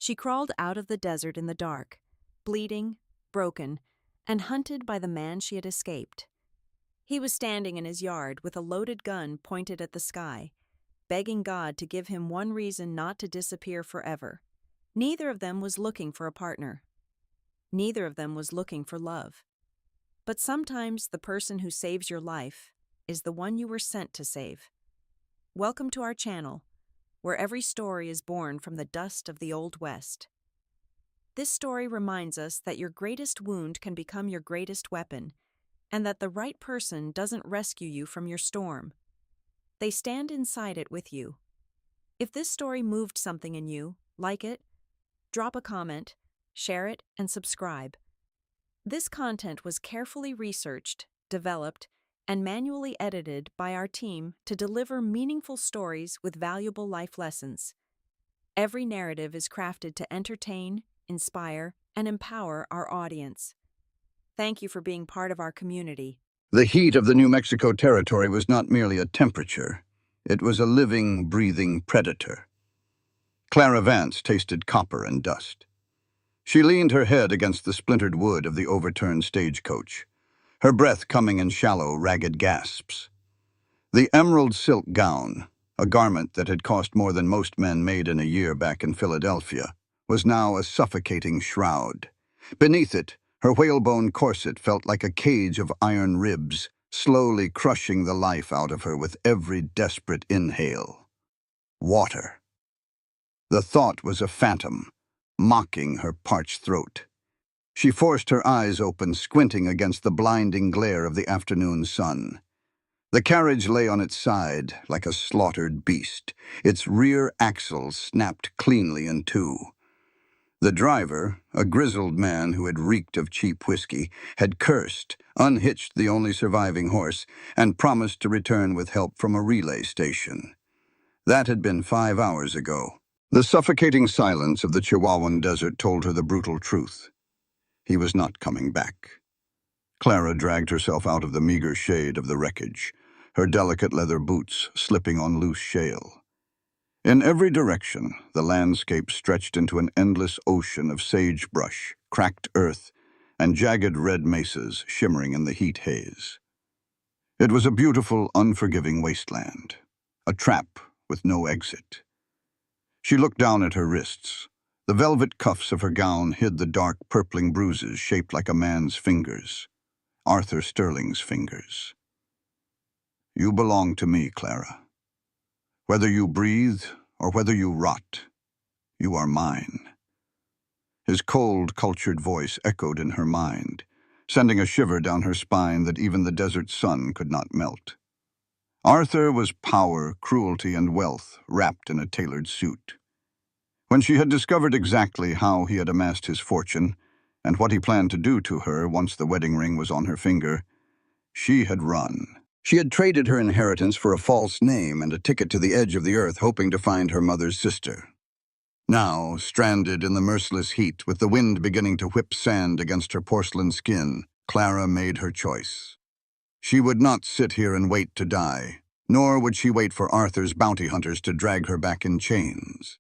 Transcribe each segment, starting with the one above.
She crawled out of the desert in the dark, bleeding, broken, and hunted by the man she had escaped. He was standing in his yard with a loaded gun pointed at the sky, begging God to give him one reason not to disappear forever. Neither of them was looking for a partner. Neither of them was looking for love. But sometimes the person who saves your life is the one you were sent to save. Welcome to our channel, where every story is born from the dust of the Old West. This story reminds us that your greatest wound can become your greatest weapon, and that the right person doesn't rescue you from your storm. They stand inside it with you. If this story moved something in you, like it, drop a comment, share it, and subscribe. This content was carefully researched, developed, and manually edited by our team to deliver meaningful stories with valuable life lessons. Every narrative is crafted to entertain, inspire, and empower our audience. Thank you for being part of our community. The heat of the New Mexico territory was not merely a temperature. It was a living, breathing predator. Clara Vance tasted copper and dust. She leaned her head against the splintered wood of the overturned stagecoach, her breath coming in shallow, ragged gasps. The emerald silk gown, a garment that had cost more than most men made in a year back in Philadelphia, was now a suffocating shroud. Beneath it, her whalebone corset felt like a cage of iron ribs, slowly crushing the life out of her with every desperate inhale. Water. The thought was a phantom, mocking her parched throat. She forced her eyes open, squinting against the blinding glare of the afternoon sun. The carriage lay on its side, like a slaughtered beast, its rear axle snapped cleanly in two. The driver, a grizzled man who had reeked of cheap whiskey, had cursed, unhitched the only surviving horse, and promised to return with help from a relay station. That had been 5 hours ago. The suffocating silence of the Chihuahuan desert told her the brutal truth. He was not coming back. Clara dragged herself out of the meager shade of the wreckage, her delicate leather boots slipping on loose shale. In every direction, the landscape stretched into an endless ocean of sagebrush, cracked earth, and jagged red mesas shimmering in the heat haze. It was a beautiful, unforgiving wasteland, a trap with no exit. She looked down at her wrists. The velvet cuffs of her gown hid the dark, purpling bruises shaped like a man's fingers, Arthur Sterling's fingers. You belong to me, Clara. Whether you breathe or whether you rot, you are mine. His cold, cultured voice echoed in her mind, sending a shiver down her spine that even the desert sun could not melt. Arthur was power, cruelty, and wealth wrapped in a tailored suit. When she had discovered exactly how he had amassed his fortune and what he planned to do to her once the wedding ring was on her finger, she had run. She had traded her inheritance for a false name and a ticket to the edge of the earth, hoping to find her mother's sister. Now, stranded in the merciless heat, with the wind beginning to whip sand against her porcelain skin, Clara made her choice. She would not sit here and wait to die, nor would she wait for Arthur's bounty hunters to drag her back in chains.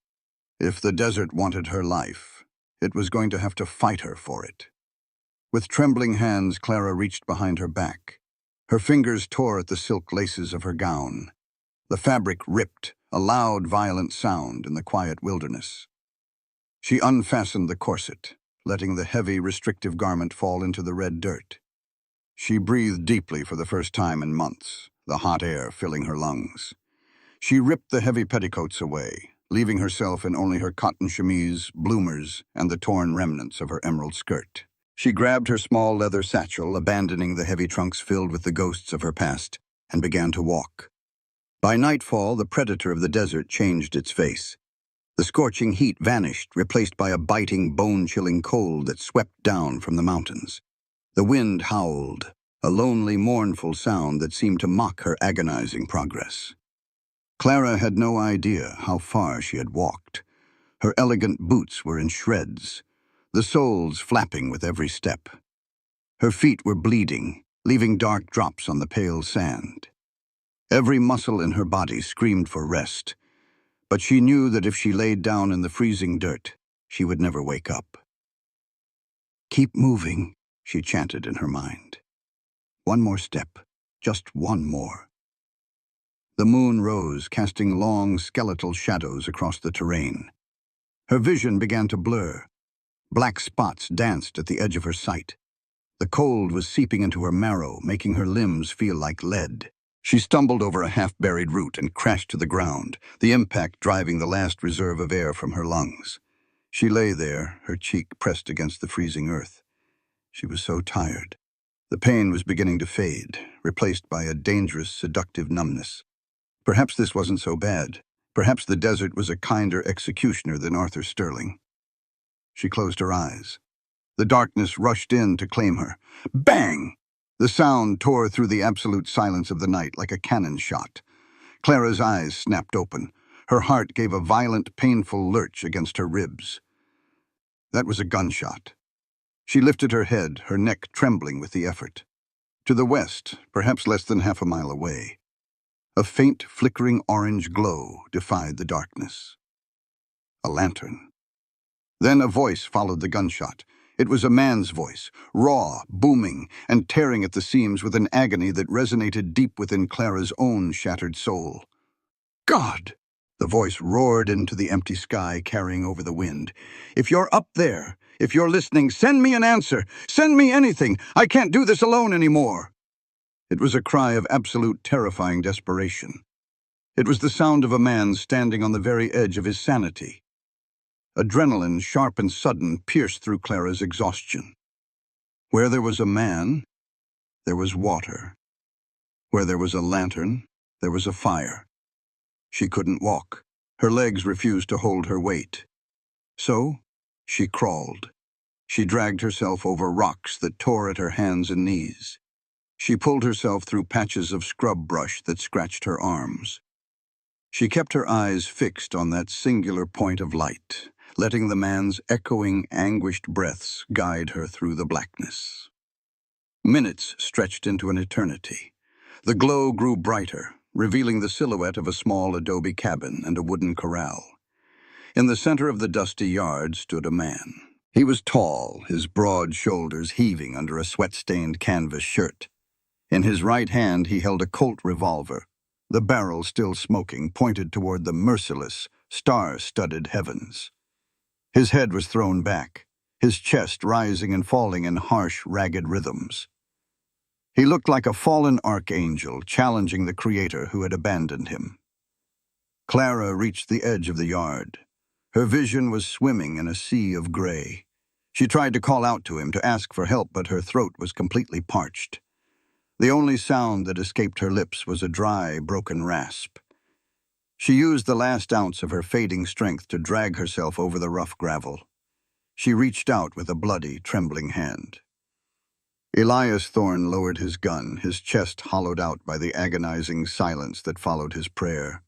If the desert wanted her life, it was going to have to fight her for it. With trembling hands, Clara reached behind her back. Her fingers tore at the silk laces of her gown. The fabric ripped, a loud, violent sound in the quiet wilderness. She unfastened the corset, letting the heavy, restrictive garment fall into the red dirt. She breathed deeply for the first time in months, the hot air filling her lungs. She ripped the heavy petticoats away, leaving herself in only her cotton chemise, bloomers, and the torn remnants of her emerald skirt. She grabbed her small leather satchel, abandoning the heavy trunks filled with the ghosts of her past, and began to walk. By nightfall, the predator of the desert changed its face. The scorching heat vanished, replaced by a biting, bone-chilling cold that swept down from the mountains. The wind howled, a lonely, mournful sound that seemed to mock her agonizing progress. Clara had no idea how far she had walked. Her elegant boots were in shreds, the soles flapping with every step. Her feet were bleeding, leaving dark drops on the pale sand. Every muscle in her body screamed for rest, but she knew that if she laid down in the freezing dirt, She would never wake up. "Keep moving," she chanted in her mind. One more step, just one more. The moon rose, casting long, skeletal shadows across the terrain. Her vision began to blur. Black spots danced at the edge of her sight. The cold was seeping into her marrow, making her limbs feel like lead. She stumbled over a half-buried root and crashed to the ground, the impact driving the last reserve of air from her lungs. She lay there, her cheek pressed against the freezing earth. She was so tired. The pain was beginning to fade, replaced by a dangerous, seductive numbness. Perhaps this wasn't so bad. Perhaps the desert was a kinder executioner than Arthur Sterling. She closed her eyes. The darkness rushed in to claim her. Bang! The sound tore through the absolute silence of the night like a cannon shot. Clara's eyes snapped open. Her heart gave a violent, painful lurch against her ribs. That was a gunshot. She lifted her head, her neck trembling with the effort. To the west, perhaps less than half a mile away, a faint, flickering orange glow defied the darkness. A lantern. Then a voice followed the gunshot. It was a man's voice, raw, booming, and tearing at the seams with an agony that resonated deep within Clara's own shattered soul. "God!" The voice roared into the empty sky, carrying over the wind. "If you're up there, if you're listening, send me an answer. Send me anything. I can't do this alone anymore." It was a cry of absolute, terrifying desperation. It was the sound of a man standing on the very edge of his sanity. Adrenaline, sharp and sudden, pierced through Clara's exhaustion. Where there was a man, there was water. Where there was a lantern, there was a fire. She couldn't walk. Her legs refused to hold her weight. So, she crawled. She dragged herself over rocks that tore at her hands and knees. She pulled herself through patches of scrub brush that scratched her arms. She kept her eyes fixed on that singular point of light, letting the man's echoing, anguished breaths guide her through the blackness. Minutes stretched into an eternity. The glow grew brighter, revealing the silhouette of a small adobe cabin and a wooden corral. In the center of the dusty yard stood a man. He was tall, his broad shoulders heaving under a sweat-stained canvas shirt. In his right hand he held a Colt revolver, the barrel still smoking, pointed toward the merciless, star-studded heavens. His head was thrown back, his chest rising and falling in harsh, ragged rhythms. He looked like a fallen archangel challenging the creator who had abandoned him. Clara reached the edge of the yard. Her vision was swimming in a sea of gray. She tried to call out to him, to ask for help, but her throat was completely parched. The only sound that escaped her lips was a dry, broken rasp. She used the last ounce of her fading strength to drag herself over the rough gravel. She reached out with a bloody, trembling hand. Elias Thorne lowered his gun, his chest hollowed out by the agonizing silence that followed his prayer.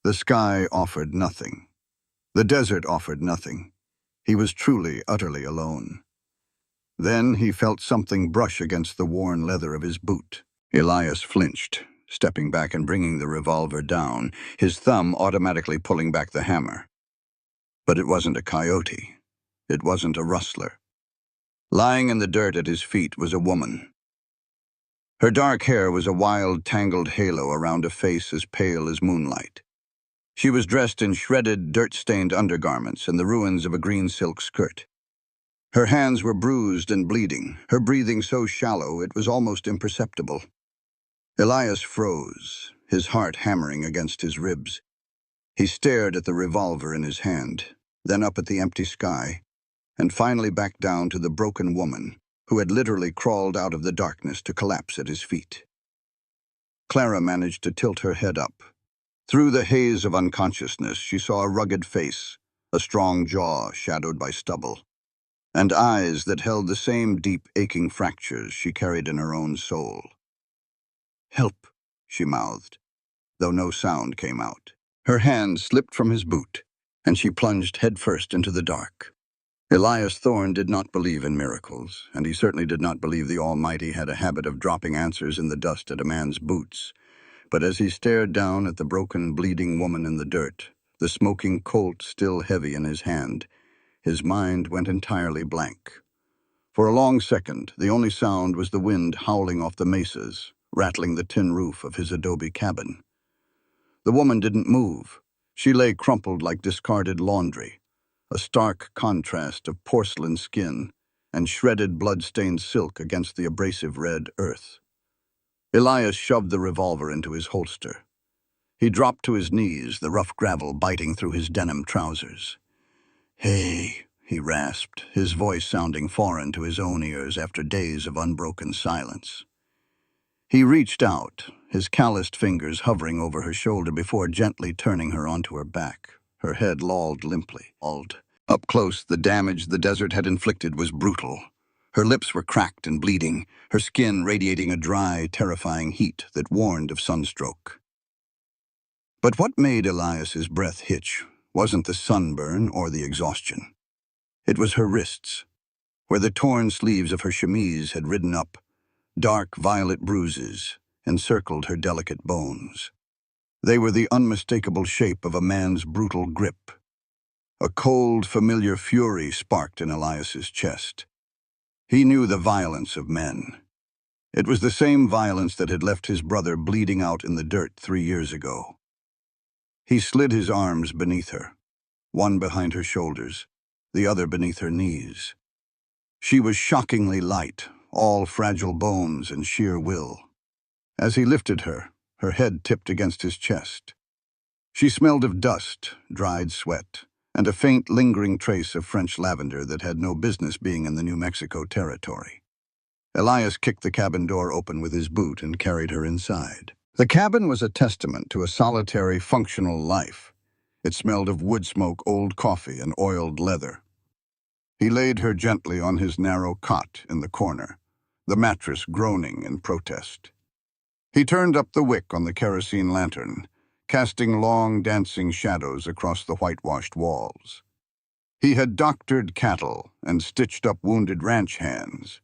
The sky offered nothing. The desert offered nothing. He was truly, utterly alone. Then he felt something brush against the worn leather of his boot. Elias flinched, stepping back and bringing the revolver down, his thumb automatically pulling back the hammer. But it wasn't a coyote. It wasn't a rustler. Lying in the dirt at his feet was a woman. Her dark hair was a wild, tangled halo around a face as pale as moonlight. She was dressed in shredded, dirt-stained undergarments and the ruins of a green silk skirt. Her hands were bruised and bleeding, her breathing so shallow it was almost imperceptible. Elias froze, his heart hammering against his ribs. He stared at the revolver in his hand, then up at the empty sky, and finally back down to the broken woman who had literally crawled out of the darkness to collapse at his feet. Clara managed to tilt her head up. Through the haze of unconsciousness, she saw a rugged face, a strong jaw shadowed by stubble, and eyes that held the same deep, aching fractures she carried in her own soul. "Help," she mouthed, though no sound came out. Her hand slipped from his boot, and she plunged headfirst into the dark. Elias Thorne did not believe in miracles, and he certainly did not believe the Almighty had a habit of dropping answers in the dust at a man's boots. But as he stared down at the broken, bleeding woman in the dirt, the smoking Colt still heavy in his hand, His mind went entirely blank. For a long second, the only sound was the wind howling off the mesas, rattling the tin roof of his adobe cabin. The woman didn't move. She lay crumpled like discarded laundry, a stark contrast of porcelain skin and shredded blood-stained silk against the abrasive red earth. Elias shoved the revolver into his holster. He dropped to his knees, the rough gravel biting through his denim trousers. "Hey," he rasped, his voice sounding foreign to his own ears after days of unbroken silence. He reached out, his calloused fingers hovering over her shoulder before gently turning her onto her back. Her head lolled limply. Up close, the damage the desert had inflicted was brutal. Her lips were cracked and bleeding, her skin radiating a dry, terrifying heat that warned of sunstroke. But what made Elias's breath hitch wasn't the sunburn or the exhaustion. It was her wrists, where the torn sleeves of her chemise had ridden up. Dark violet bruises encircled her delicate bones. They were the unmistakable shape of a man's brutal grip. A cold, familiar fury sparked in Elias's chest. He knew the violence of men. It was the same violence that had left his brother bleeding out in the dirt 3 years ago. He slid his arms beneath her, one behind her shoulders, the other beneath her knees. She was shockingly light, all fragile bones and sheer will. As he lifted her, her head tipped against his chest. She smelled of dust, dried sweat, and a faint, lingering trace of French lavender that had no business being in the New Mexico territory. Elias kicked the cabin door open with his boot and carried her inside. The cabin was a testament to a solitary, functional life. It smelled of wood smoke, old coffee, and oiled leather. He laid her gently on his narrow cot in the corner, the mattress groaning in protest. He turned up the wick on the kerosene lantern, casting long, dancing shadows across the whitewashed walls. He had doctored cattle and stitched up wounded ranch hands.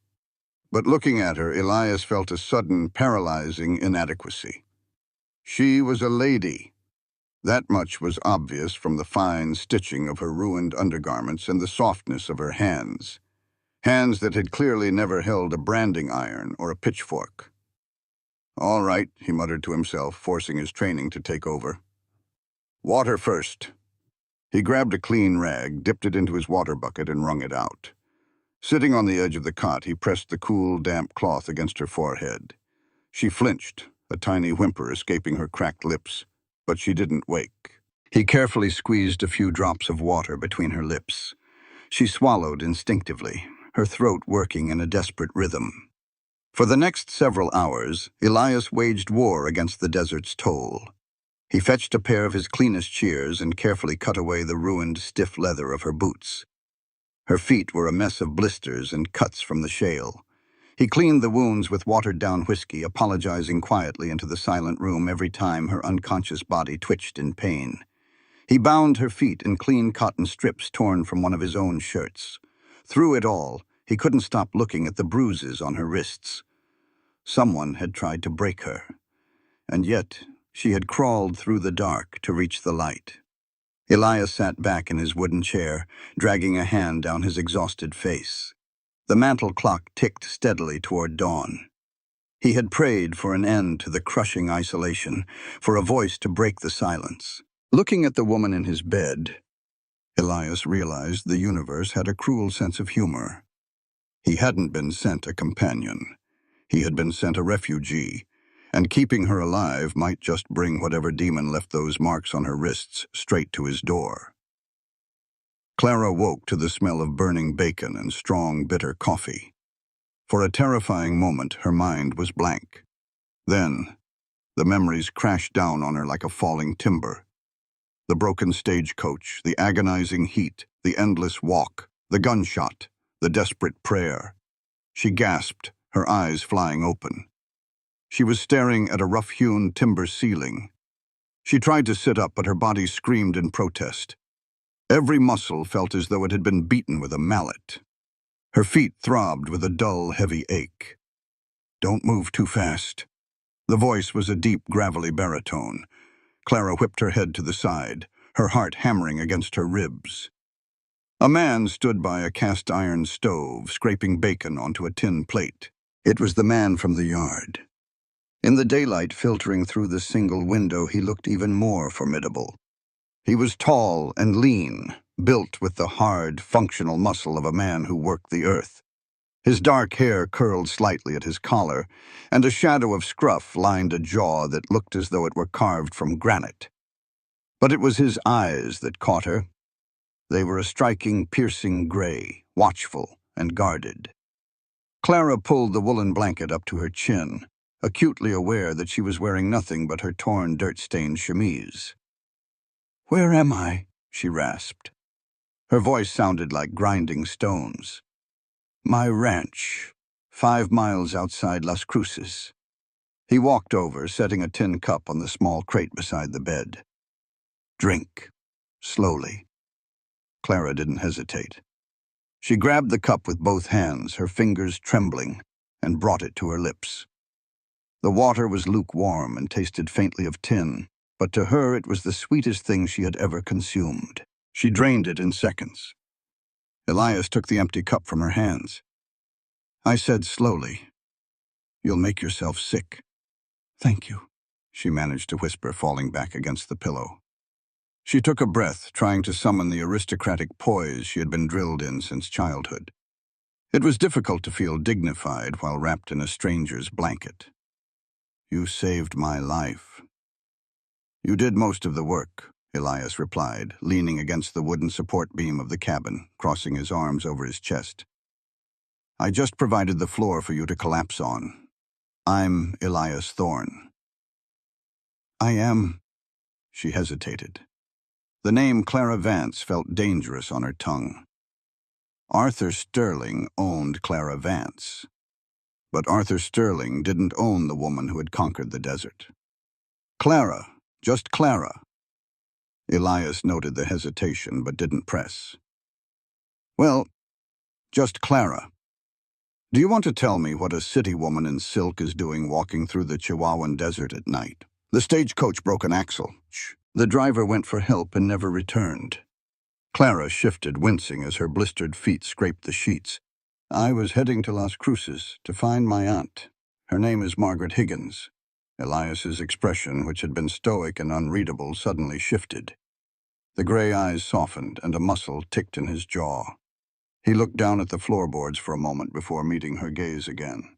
But looking at her, Elias felt a sudden, paralyzing inadequacy. She was a lady. That much was obvious from the fine stitching of her ruined undergarments and the softness of her hands. Hands that had clearly never held a branding iron or a pitchfork. "All right," he muttered to himself, forcing his training to take over. "Water first." He grabbed a clean rag, dipped it into his water bucket, and wrung it out. Sitting on the edge of the cot, he pressed the cool, damp cloth against her forehead. She flinched, a tiny whimper escaping her cracked lips, but she didn't wake. He carefully squeezed a few drops of water between her lips. She swallowed instinctively, her throat working in a desperate rhythm. For the next several hours, Elias waged war against the desert's toll. He fetched a pair of his cleanest shears and carefully cut away the ruined, stiff leather of her boots. Her feet were a mess of blisters and cuts from the shale. He cleaned the wounds with watered-down whiskey, apologizing quietly into the silent room every time her unconscious body twitched in pain. He bound her feet in clean cotton strips torn from one of his own shirts. Through it all, he couldn't stop looking at the bruises on her wrists. Someone had tried to break her, and yet she had crawled through the dark to reach the light. Elias sat back in his wooden chair, dragging a hand down his exhausted face. The mantel clock ticked steadily toward dawn. He had prayed for an end to the crushing isolation, for a voice to break the silence. Looking at the woman in his bed, Elias realized the universe had a cruel sense of humor. He hadn't been sent a companion. He had been sent a refugee, and keeping her alive might just bring whatever demon left those marks on her wrists straight to his door. Clara woke to the smell of burning bacon and strong, bitter coffee. For a terrifying moment, her mind was blank. Then, the memories crashed down on her like a falling timber. The broken stagecoach, the agonizing heat, the endless walk, the gunshot, the desperate prayer. She gasped, her eyes flying open. She was staring at a rough-hewn timber ceiling. She tried to sit up, but her body screamed in protest. Every muscle felt as though it had been beaten with a mallet. Her feet throbbed with a dull, heavy ache. "Don't move too fast." The voice was a deep, gravelly baritone. Clara whipped her head to the side, her heart hammering against her ribs. A man stood by a cast-iron stove, scraping bacon onto a tin plate. It was the man from the yard. In the daylight filtering through the single window, he looked even more formidable. He was tall and lean, built with the hard, functional muscle of a man who worked the earth. His dark hair curled slightly at his collar, and a shadow of scruff lined a jaw that looked as though it were carved from granite. But it was his eyes that caught her. They were a striking, piercing gray, watchful and guarded. Clara pulled the woolen blanket up to her chin, acutely aware that she was wearing nothing but her torn, dirt-stained chemise. "Where am I?" she rasped. Her voice sounded like grinding stones. "My ranch, 5 miles outside Las Cruces." He walked over, setting a tin cup on the small crate beside the bed. "Drink, slowly." Clara didn't hesitate. She grabbed the cup with both hands, her fingers trembling, and brought it to her lips. The water was lukewarm and tasted faintly of tin, but to her it was the sweetest thing she had ever consumed. She drained it in seconds. Elias took the empty cup from her hands. "I said slowly. You'll make yourself sick." "Thank you," she managed to whisper, falling back against the pillow. She took a breath, trying to summon the aristocratic poise she had been drilled in since childhood. It was difficult to feel dignified while wrapped in a stranger's blanket. "You saved my life." "You did most of the work," Elias replied, leaning against the wooden support beam of the cabin, crossing his arms over his chest. "I just provided the floor for you to collapse on. I'm Elias Thorne." "I am—" She hesitated. The name Clara Vance felt dangerous on her tongue. Arthur Sterling owned Clara Vance. But Arthur Sterling didn't own the woman who had conquered the desert. "Clara, just Clara." Elias noted the hesitation but didn't press. "Well, just Clara. Do you want to tell me what a city woman in silk is doing walking through the Chihuahuan desert at night? The stagecoach broke an axle. The driver went for help and never returned." Clara shifted, wincing as her blistered feet scraped the sheets. "I was heading to Las Cruces to find my aunt. Her name is Margaret Higgins." Elias's expression, which had been stoic and unreadable, suddenly shifted. The gray eyes softened and a muscle ticked in his jaw. He looked down at the floorboards for a moment before meeting her gaze again.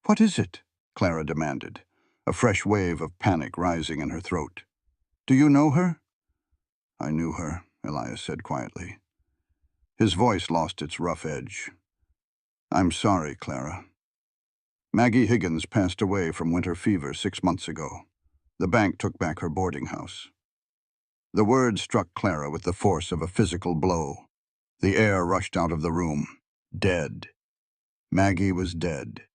"What is it?" Clara demanded, a fresh wave of panic rising in her throat. "Do you know her?" "I knew her," Elias said quietly. His voice lost its rough edge. "I'm sorry, Clara. Maggie Higgins passed away from winter fever 6 months ago. The bank took back her boarding house." The word struck Clara with the force of a physical blow. The air rushed out of the room. Dead. Maggie was dead.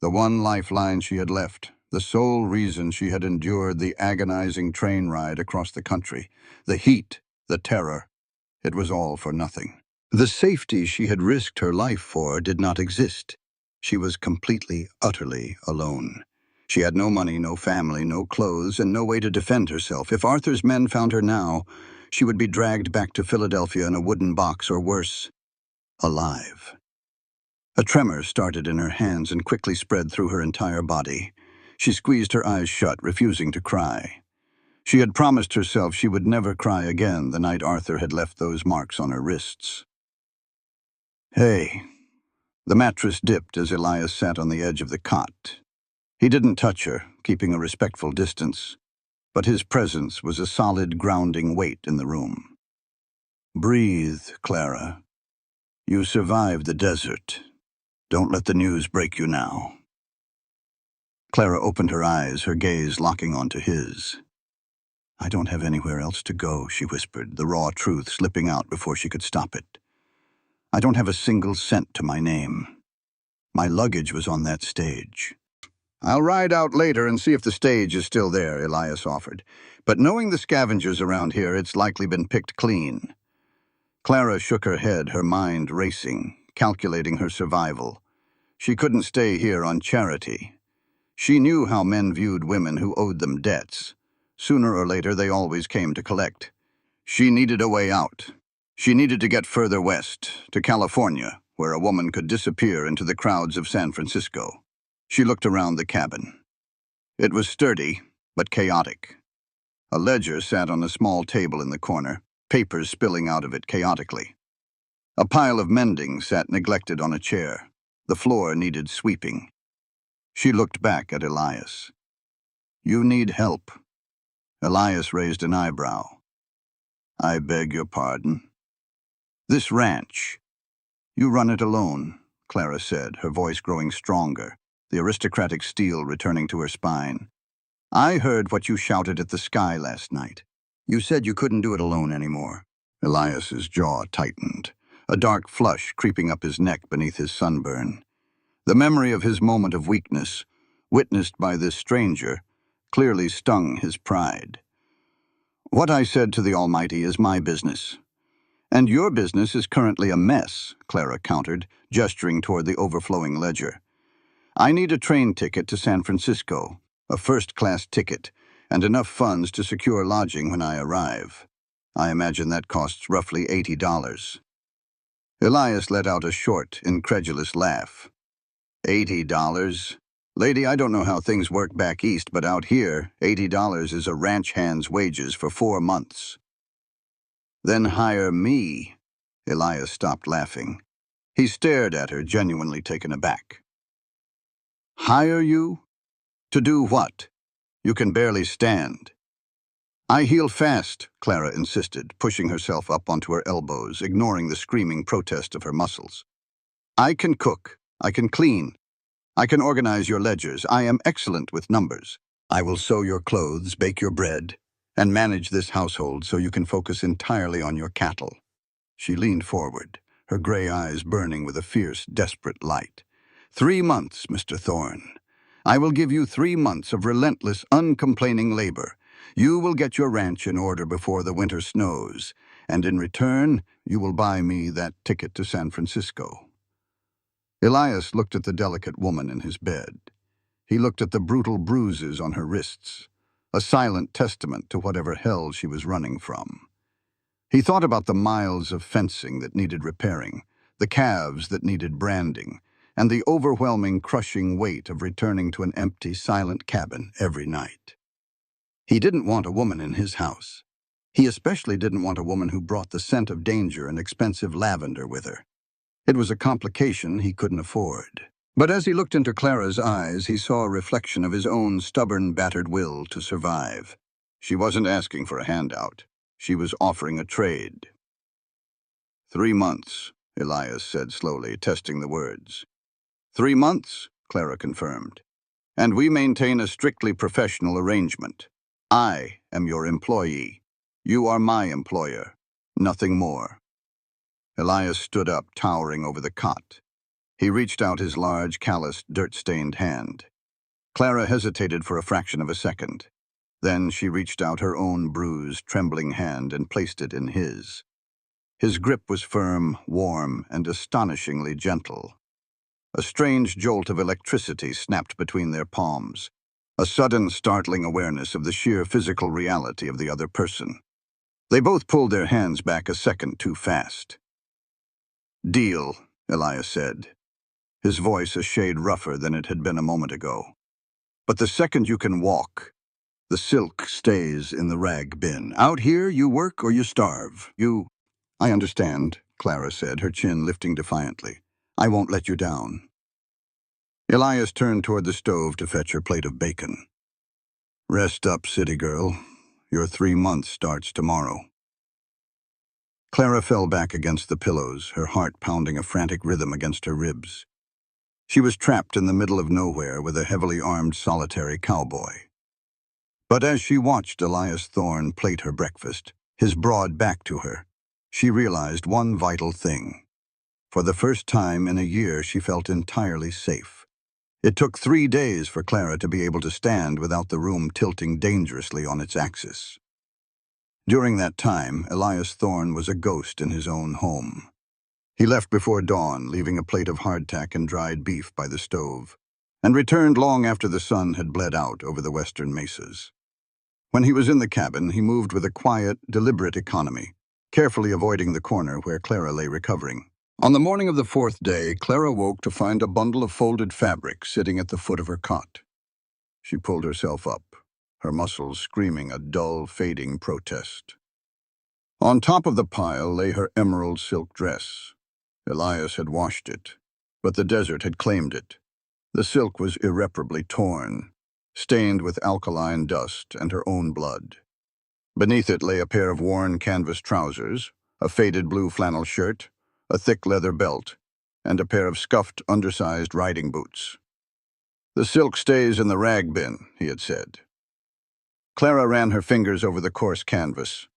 The one lifeline she had left, the sole reason she had endured the agonizing train ride across the country, the heat, the terror. It was all for nothing. The safety she had risked her life for did not exist. She was completely, utterly alone. She had no money, no family, no clothes, and no way to defend herself. If Arthur's men found her now, she would be dragged back to Philadelphia in a wooden box, or worse, alive. A tremor started in her hands and quickly spread through her entire body. She squeezed her eyes shut, refusing to cry. She had promised herself she would never cry again the night Arthur had left those marks on her wrists. "Hey." The mattress dipped as Elias sat on the edge of the cot. He didn't touch her, keeping a respectful distance, but his presence was a solid, grounding weight in the room. "Breathe, Clara. You survived the desert. Don't let the news break you now." Clara opened her eyes, her gaze locking onto his. "I don't have anywhere else to go," she whispered, the raw truth slipping out before she could stop it. "I don't have a single cent to my name. My luggage was on that stage." "I'll ride out later and see if the stage is still there," Elias offered. "But knowing the scavengers around here, it's likely been picked clean." Clara shook her head, her mind racing, calculating her survival. She couldn't stay here on charity. She knew how men viewed women who owed them debts. Sooner or later, they always came to collect. She needed a way out. She needed to get further west, to California, where a woman could disappear into the crowds of San Francisco. She looked around the cabin. It was sturdy, but chaotic. A ledger sat on a small table in the corner, papers spilling out of it chaotically. A pile of mending sat neglected on a chair. The floor needed sweeping. She looked back at Elias. "You need help." Elias raised an eyebrow. "I beg your pardon." "This ranch. You run it alone," Clara said, her voice growing stronger, the aristocratic steel returning to her spine. "I heard what you shouted at the sky last night. You said you couldn't do it alone anymore." Elias's jaw tightened, a dark flush creeping up his neck beneath his sunburn. The memory of his moment of weakness, witnessed by this stranger, clearly stung his pride. "What I said to the Almighty is my business. And your business is currently a mess," Clara countered, gesturing toward the overflowing ledger. "I need a train ticket to San Francisco, a first-class ticket, and enough funds to secure lodging when I arrive. I imagine that costs roughly $80. Elias let out a short, incredulous laugh. $80? Lady, I don't know how things work back east, but out here, $80 is a ranch hand's wages for 4 months. Then hire me." Elias stopped laughing. He stared at her, genuinely taken aback. "Hire you? To do what? You can barely stand." "I heal fast," Clara insisted, pushing herself up onto her elbows, ignoring the screaming protest of her muscles. "I can cook. I can clean. I can organize your ledgers. I am excellent with numbers. I will sew your clothes, bake your bread, and manage this household so you can focus entirely on your cattle." She leaned forward, her gray eyes burning with a fierce, desperate light. 3 months, Mr. Thorne. I will give you 3 months of relentless, uncomplaining labor. You will get your ranch in order before the winter snows, and in return, you will buy me that ticket to San Francisco. Elias looked at the delicate woman in his bed. He looked at the brutal bruises on her wrists, a silent testament to whatever hell she was running from. He thought about the miles of fencing that needed repairing, the calves that needed branding, and the overwhelming, crushing weight of returning to an empty, silent cabin every night. He didn't want a woman in his house. He especially didn't want a woman who brought the scent of danger and expensive lavender with her. It was a complication he couldn't afford. But as he looked into Clara's eyes, he saw a reflection of his own stubborn, battered will to survive. She wasn't asking for a handout. She was offering a trade. 3 months, Elias said slowly, testing the words. 3 months, Clara confirmed. And we maintain a strictly professional arrangement. I am your employee. You are my employer. Nothing more. Elias stood up, towering over the cot. He reached out his large, calloused, dirt-stained hand. Clara hesitated for a fraction of a second. Then she reached out her own bruised, trembling hand and placed it in his. His grip was firm, warm, and astonishingly gentle. A strange jolt of electricity snapped between their palms, a sudden, startling awareness of the sheer physical reality of the other person. They both pulled their hands back a second too fast. "Deal," Elias said, his voice a shade rougher than it had been a moment ago. "But the second you can walk, the silk stays in the rag bin. Out here, you work or you starve. I understand," Clara said, her chin lifting defiantly. "I won't let you down." Elias turned toward the stove to fetch her plate of bacon. "Rest up, city girl. Your 3 months starts tomorrow." Clara fell back against the pillows, her heart pounding a frantic rhythm against her ribs. She was trapped in the middle of nowhere with a heavily armed solitary cowboy. But as she watched Elias Thorne plate her breakfast, his broad back to her, she realized one vital thing. For the first time in a year, she felt entirely safe. It took 3 days for Clara to be able to stand without the room tilting dangerously on its axis. During that time, Elias Thorne was a ghost in his own home. He left before dawn, leaving a plate of hardtack and dried beef by the stove, and returned long after the sun had bled out over the western mesas. When he was in the cabin, he moved with a quiet, deliberate economy, carefully avoiding the corner where Clara lay recovering. On the morning of the fourth day, Clara woke to find a bundle of folded fabric sitting at the foot of her cot. She pulled herself up, her muscles screaming a dull, fading protest. On top of the pile lay her emerald silk dress. Elias had washed it, but the desert had claimed it. The silk was irreparably torn, stained with alkaline dust and her own blood. Beneath it lay a pair of worn canvas trousers, a faded blue flannel shirt, a thick leather belt, and a pair of scuffed, undersized riding boots. "The silk stays in the rag bin," he had said. Clara ran her fingers over the coarse canvas.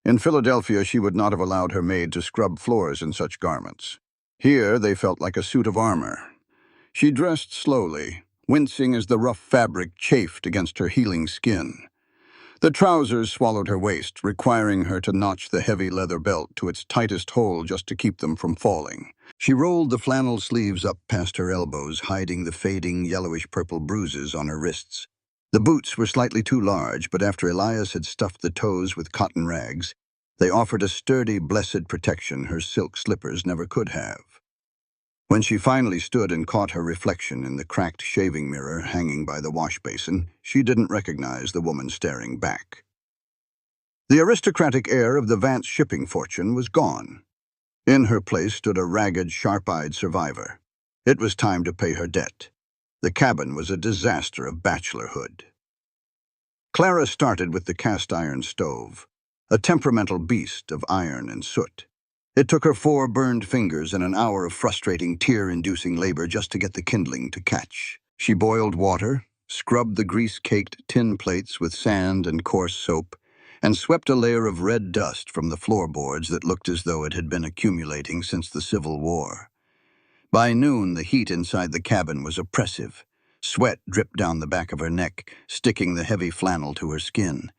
In Philadelphia, she would not have allowed her maid to scrub floors in such garments. Here, they felt like a suit of armor. She dressed slowly, wincing as the rough fabric chafed against her healing skin. The trousers swallowed her waist, requiring her to notch the heavy leather belt to its tightest hole just to keep them from falling. She rolled the flannel sleeves up past her elbows, hiding the fading yellowish-purple bruises on her wrists. The boots were slightly too large, but after Elias had stuffed the toes with cotton rags, they offered a sturdy, blessed protection her silk slippers never could have. When she finally stood and caught her reflection in the cracked shaving mirror hanging by the wash basin, she didn't recognize the woman staring back. The aristocratic air of the Vance shipping fortune was gone. In her place stood a ragged, sharp-eyed survivor. It was time to pay her debt. The cabin was a disaster of bachelorhood. Clara started with the cast-iron stove, a temperamental beast of iron and soot. It took her 4 burned fingers and an hour of frustrating, tear-inducing labor just to get the kindling to catch. She boiled water, scrubbed the grease-caked tin plates with sand and coarse soap, and swept a layer of red dust from the floorboards that looked as though it had been accumulating since the Civil War. By noon, the heat inside the cabin was oppressive. Sweat dripped down the back of her neck, sticking the heavy flannel to her skin.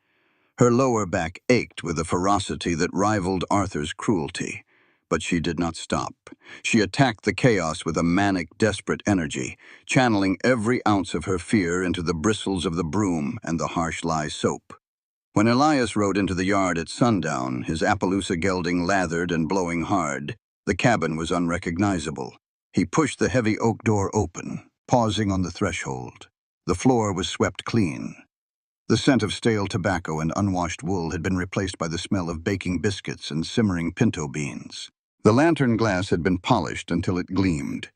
Her lower back ached with a ferocity that rivaled Arthur's cruelty. But she did not stop. She attacked the chaos with a manic, desperate energy, channeling every ounce of her fear into the bristles of the broom and the harsh lye soap. When Elias rode into the yard at sundown, his Appaloosa gelding lathered and blowing hard, the cabin was unrecognizable. He pushed the heavy oak door open, pausing on the threshold. The floor was swept clean. The scent of stale tobacco and unwashed wool had been replaced by the smell of baking biscuits and simmering pinto beans. The lantern glass had been polished until it gleamed,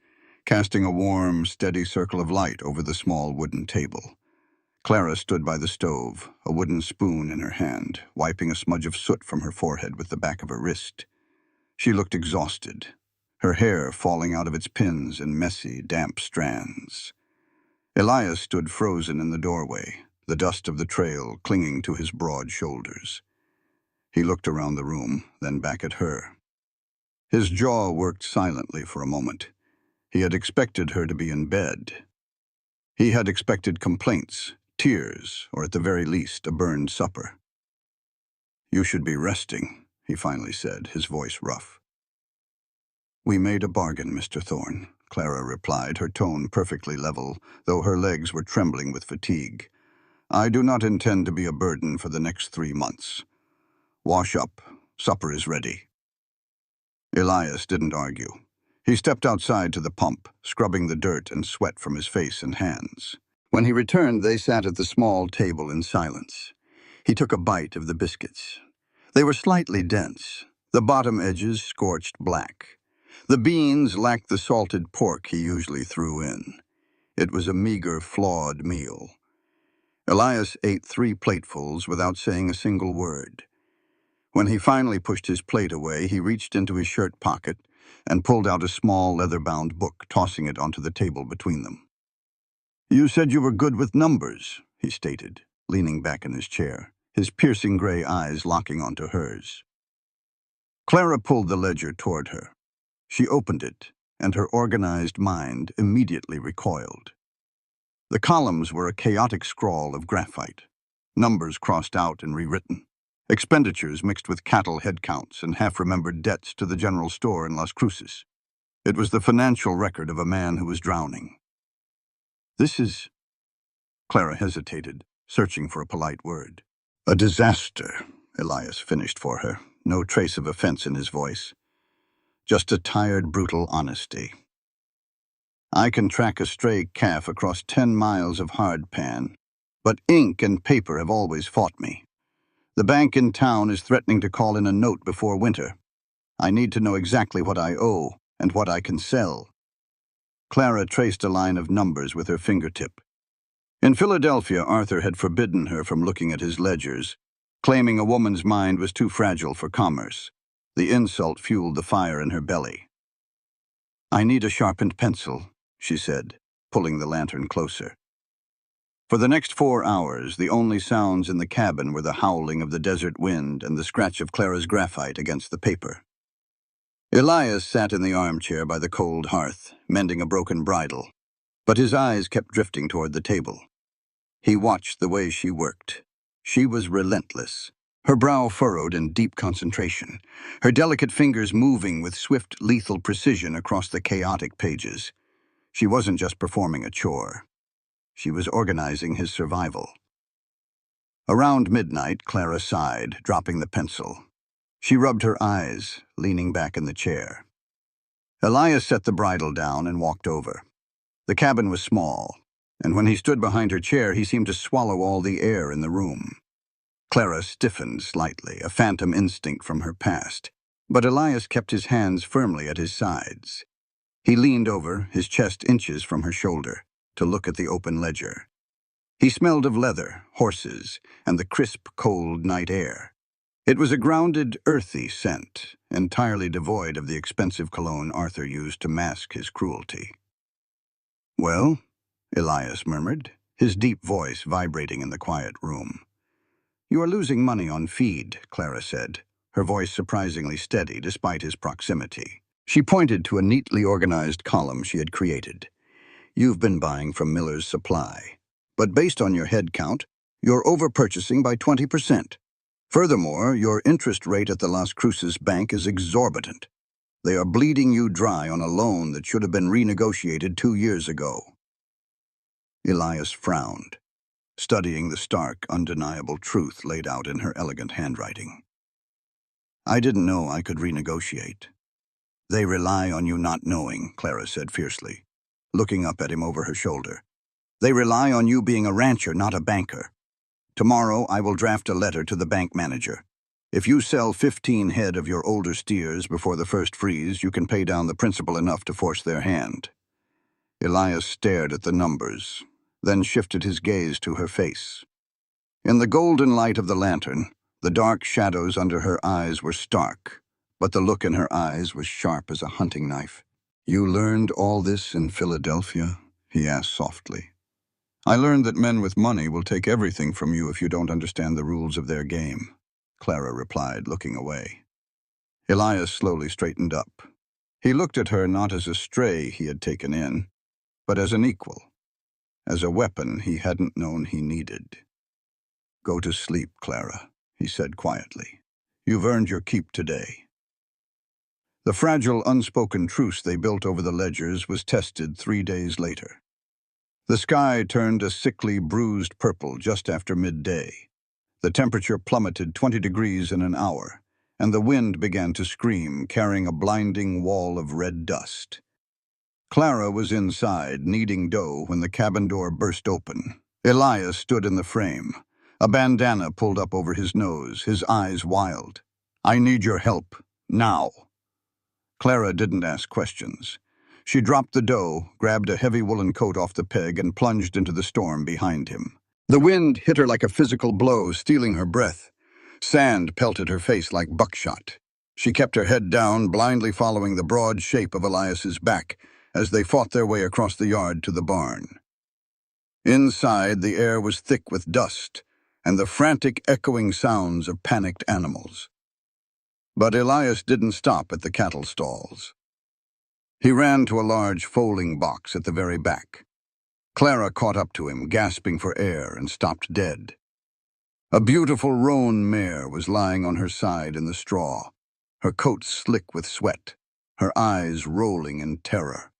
casting a warm, steady circle of light over the small wooden table. Clara stood by the stove, a wooden spoon in her hand, wiping a smudge of soot from her forehead with the back of her wrist. She looked exhausted, her hair falling out of its pins in messy, damp strands. Elias stood frozen in the doorway, the dust of the trail clinging to his broad shoulders. He looked around the room, then back at her. His jaw worked silently for a moment. He had expected her to be in bed. He had expected complaints, tears, or at the very least, a burned supper. "You should be resting," he finally said, his voice rough. "We made a bargain, Mr. Thorne," Clara replied, her tone perfectly level, though her legs were trembling with fatigue. "I do not intend to be a burden for the next 3 months. Wash up. Supper is ready." Elias didn't argue. He stepped outside to the pump, scrubbing the dirt and sweat from his face and hands. When he returned, they sat at the small table in silence. He took a bite of the biscuits. They were slightly dense, the bottom edges scorched black. The beans lacked the salted pork he usually threw in. It was a meager, flawed meal. Elias ate 3 platefuls without saying a single word. When he finally pushed his plate away, he reached into his shirt pocket and pulled out a small leather-bound book, tossing it onto the table between them. "You said you were good with numbers," he stated, leaning back in his chair, his piercing gray eyes locking onto hers. Clara pulled the ledger toward her. She opened it, and her organized mind immediately recoiled. The columns were a chaotic scrawl of graphite, numbers crossed out and rewritten, expenditures mixed with cattle head counts and half-remembered debts to the general store in Las Cruces. It was the financial record of a man who was drowning. "This is—" Clara hesitated, searching for a polite word. "A disaster," Elias finished for her, no trace of offense in his voice. Just a tired, brutal honesty. I can track a stray calf across 10 miles of hardpan, but ink and paper have always fought me. The bank in town is threatening to call in a note before winter. I need to know exactly what I owe and what I can sell. Clara traced a line of numbers with her fingertip. In Philadelphia, Arthur had forbidden her from looking at his ledgers, claiming a woman's mind was too fragile for commerce. The insult fueled the fire in her belly. "I need a sharpened pencil," she said, pulling the lantern closer. For the next 4 hours, the only sounds in the cabin were the howling of the desert wind and the scratch of Clara's graphite against the paper. Elias sat in the armchair by the cold hearth, mending a broken bridle, but his eyes kept drifting toward the table. He watched the way she worked. She was relentless, her brow furrowed in deep concentration, her delicate fingers moving with swift, lethal precision across the chaotic pages. She wasn't just performing a chore. She was organizing his survival. Around midnight, Clara sighed, dropping the pencil. She rubbed her eyes, leaning back in the chair. Elias set the bridle down and walked over. The cabin was small, and when he stood behind her chair, he seemed to swallow all the air in the room. Clara stiffened slightly, a phantom instinct from her past, but Elias kept his hands firmly at his sides. He leaned over, his chest inches from her shoulder, to look at the open ledger. He smelled of leather, horses, and the crisp, cold night air. It was a grounded, earthy scent, entirely devoid of the expensive cologne Arthur used to mask his cruelty. "Well?" Elias murmured, his deep voice vibrating in the quiet room. "You are losing money on feed," Clara said, her voice surprisingly steady despite his proximity. She pointed to a neatly organized column she had created. "You've been buying from Miller's Supply, but based on your head count, you're overpurchasing by 20%. Furthermore, your interest rate at the Las Cruces Bank is exorbitant. They are bleeding you dry on a loan that should have been renegotiated 2 years ago." Elias frowned, studying the stark, undeniable truth laid out in her elegant handwriting. "I didn't know I could renegotiate." "They rely on you not knowing," Clara said fiercely, looking up at him over her shoulder. "They rely on you being a rancher, not a banker. Tomorrow I will draft a letter to the bank manager. If you sell 15 head of your older steers before the first freeze, you can pay down the principal enough to force their hand." Elias stared at the numbers, then shifted his gaze to her face. In the golden light of the lantern, the dark shadows under her eyes were stark, but the look in her eyes was sharp as a hunting knife. "You learned all this in Philadelphia?" he asked softly. "I learned that men with money will take everything from you if you don't understand the rules of their game," Clara replied, looking away. Elias slowly straightened up. He looked at her not as a stray he had taken in, but as an equal, as a weapon he hadn't known he needed. "Go to sleep, Clara," he said quietly. "You've earned your keep today." The fragile, unspoken truce they built over the ledgers was tested 3 days later. The sky turned a sickly, bruised purple just after midday. The temperature plummeted 20 degrees in an hour, and the wind began to scream, carrying a blinding wall of red dust. Clara was inside, kneading dough, when the cabin door burst open. Elias stood in the frame, a bandana pulled up over his nose, his eyes wild. "I need your help, now." Clara didn't ask questions. She dropped the dough, grabbed a heavy woolen coat off the peg, and plunged into the storm behind him. The wind hit her like a physical blow, stealing her breath. Sand pelted her face like buckshot. She kept her head down, blindly following the broad shape of Elias's back as they fought their way across the yard to the barn. Inside, the air was thick with dust and the frantic, echoing sounds of panicked animals. But Elias didn't stop at the cattle stalls. He ran to a large folding box at the very back. Clara caught up to him, gasping for air, and stopped dead. A beautiful roan mare was lying on her side in the straw, her coat slick with sweat, her eyes rolling in terror.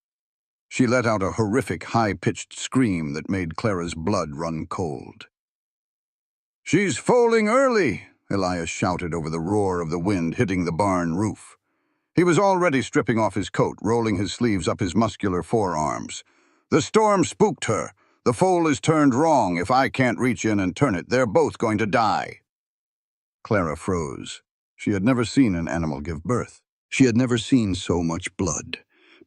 She let out a horrific, high-pitched scream that made Clara's blood run cold. "She's foaling early," Elias shouted over the roar of the wind hitting the barn roof. He was already stripping off his coat, rolling his sleeves up his muscular forearms. The storm spooked her. The foal is turned wrong. If I can't reach in and turn it, they're both going to die. Clara froze. She had never seen an animal give birth. She had never seen so much blood.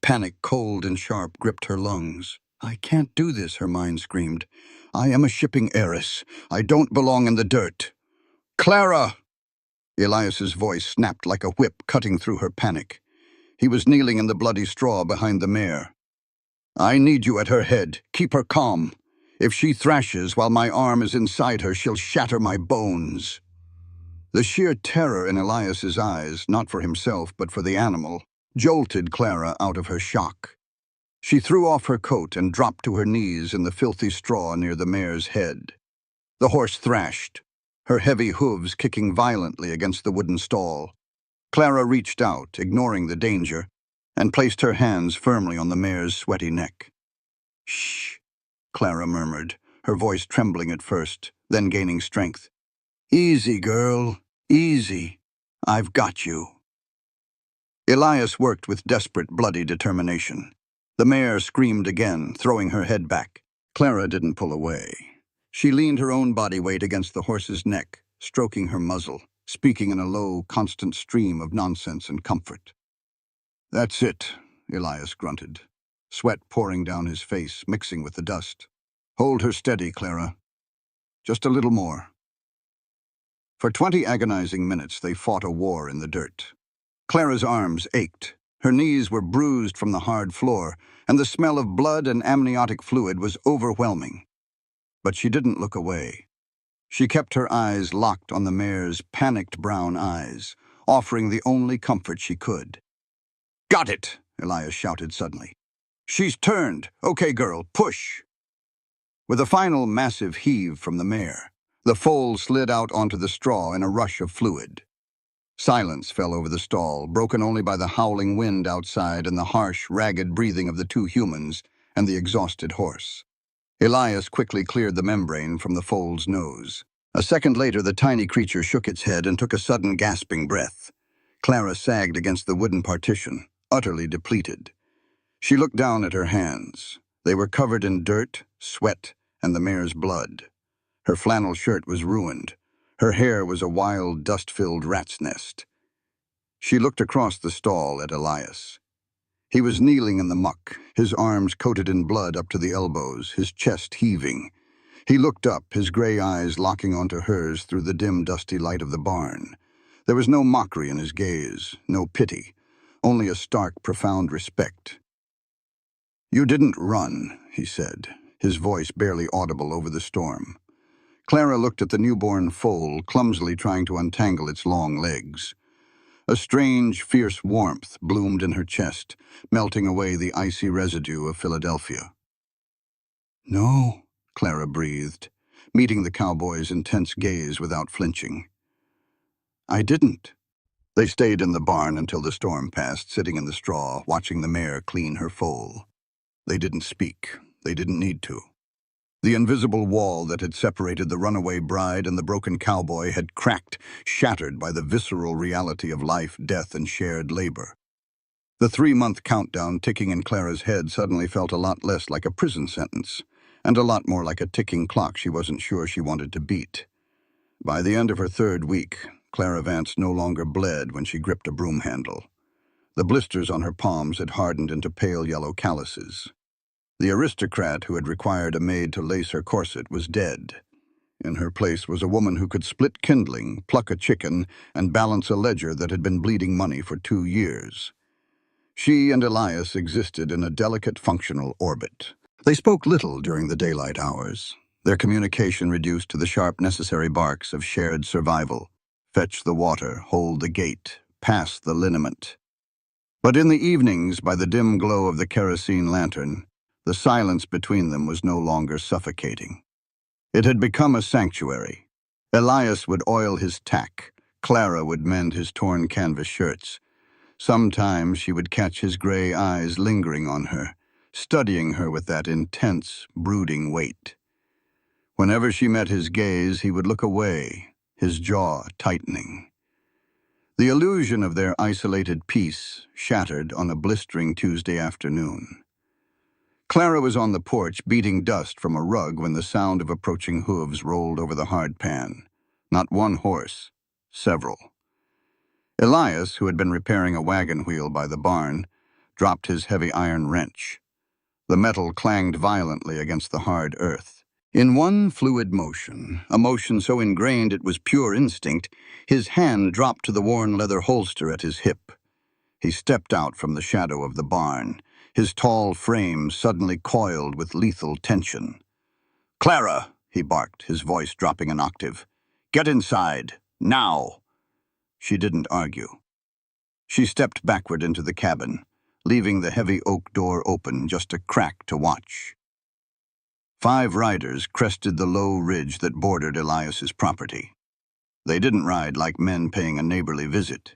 Panic, cold and sharp, gripped her lungs. I can't do this, her mind screamed. I am a shipping heiress. I don't belong in the dirt. Clara! Elias's voice snapped like a whip, cutting through her panic. He was kneeling in the bloody straw behind the mare. I need you at her head. Keep her calm. If she thrashes while my arm is inside her, she'll shatter my bones. The sheer terror in Elias's eyes, not for himself but for the animal, jolted Clara out of her shock. She threw off her coat and dropped to her knees in the filthy straw near the mare's head. The horse thrashed, her heavy hooves kicking violently against the wooden stall. Clara reached out, ignoring the danger, and placed her hands firmly on the mare's sweaty neck. Shh, Clara murmured, her voice trembling at first, then gaining strength. Easy, girl, easy. I've got you. Elias worked with desperate, bloody determination. The mare screamed again, throwing her head back. Clara didn't pull away. She leaned her own body weight against the horse's neck, stroking her muzzle, speaking in a low, constant stream of nonsense and comfort. That's it, Elias grunted, sweat pouring down his face, mixing with the dust. Hold her steady, Clara. Just a little more. For 20 agonizing minutes, they fought a war in the dirt. Clara's arms ached. Her knees were bruised from the hard floor, and the smell of blood and amniotic fluid was overwhelming. But she didn't look away. She kept her eyes locked on the mare's panicked brown eyes, offering the only comfort she could. Got it, Elias shouted suddenly. She's turned. Okay, girl, push. With a final massive heave from the mare, the foal slid out onto the straw in a rush of fluid. Silence fell over the stall, broken only by the howling wind outside and the harsh, ragged breathing of the two humans and the exhausted horse. Elias quickly cleared the membrane from the foal's nose. A second later, the tiny creature shook its head and took a sudden gasping breath. Clara sagged against the wooden partition, utterly depleted. She looked down at her hands. They were covered in dirt, sweat, and the mare's blood. Her flannel shirt was ruined. Her hair was a wild, dust-filled rat's nest. She looked across the stall at Elias. He was kneeling in the muck, his arms coated in blood up to the elbows, his chest heaving. He looked up, his gray eyes locking onto hers through the dim, dusty light of the barn. There was no mockery in his gaze, no pity, only a stark, profound respect. You didn't run, he said, his voice barely audible over the storm. Clara looked at the newborn foal, clumsily trying to untangle its long legs. A strange, fierce warmth bloomed in her chest, melting away the icy residue of Philadelphia. No, Clara breathed, meeting the cowboy's intense gaze without flinching. I didn't. They stayed in the barn until the storm passed, sitting in the straw, watching the mare clean her foal. They didn't speak. They didn't need to. The invisible wall that had separated the runaway bride and the broken cowboy had cracked, shattered by the visceral reality of life, death, and shared labor. The 3-month countdown ticking in Clara's head suddenly felt a lot less like a prison sentence, and a lot more like a ticking clock she wasn't sure she wanted to beat. By the end of her 3rd week, Clara Vance no longer bled when she gripped a broom handle. The blisters on her palms had hardened into pale yellow calluses. The aristocrat who had required a maid to lace her corset was dead. In her place was a woman who could split kindling, pluck a chicken, and balance a ledger that had been bleeding money for 2 years. She and Elias existed in a delicate functional orbit. They spoke little during the daylight hours, their communication reduced to the sharp necessary barks of shared survival. Fetch the water, hold the gate, pass the liniment. But in the evenings, by the dim glow of the kerosene lantern, the silence between them was no longer suffocating. It had become a sanctuary. Elias would oil his tack. Clara would mend his torn canvas shirts. Sometimes she would catch his gray eyes lingering on her, studying her with that intense, brooding weight. Whenever she met his gaze, he would look away, his jaw tightening. The illusion of their isolated peace shattered on a blistering Tuesday afternoon. Clara was on the porch beating dust from a rug when the sound of approaching hooves rolled over the hard pan. Not one horse, several. Elias, who had been repairing a wagon wheel by the barn, dropped his heavy iron wrench. The metal clanged violently against the hard earth. In one fluid motion, a motion so ingrained it was pure instinct, his hand dropped to the worn leather holster at his hip. He stepped out from the shadow of the barn, his tall frame suddenly coiled with lethal tension. "Clara," he barked, his voice dropping an octave. "Get inside, now." She didn't argue. She stepped backward into the cabin, leaving the heavy oak door open just a crack to watch. 5 riders crested the low ridge that bordered Elias's property. They didn't ride like men paying a neighborly visit.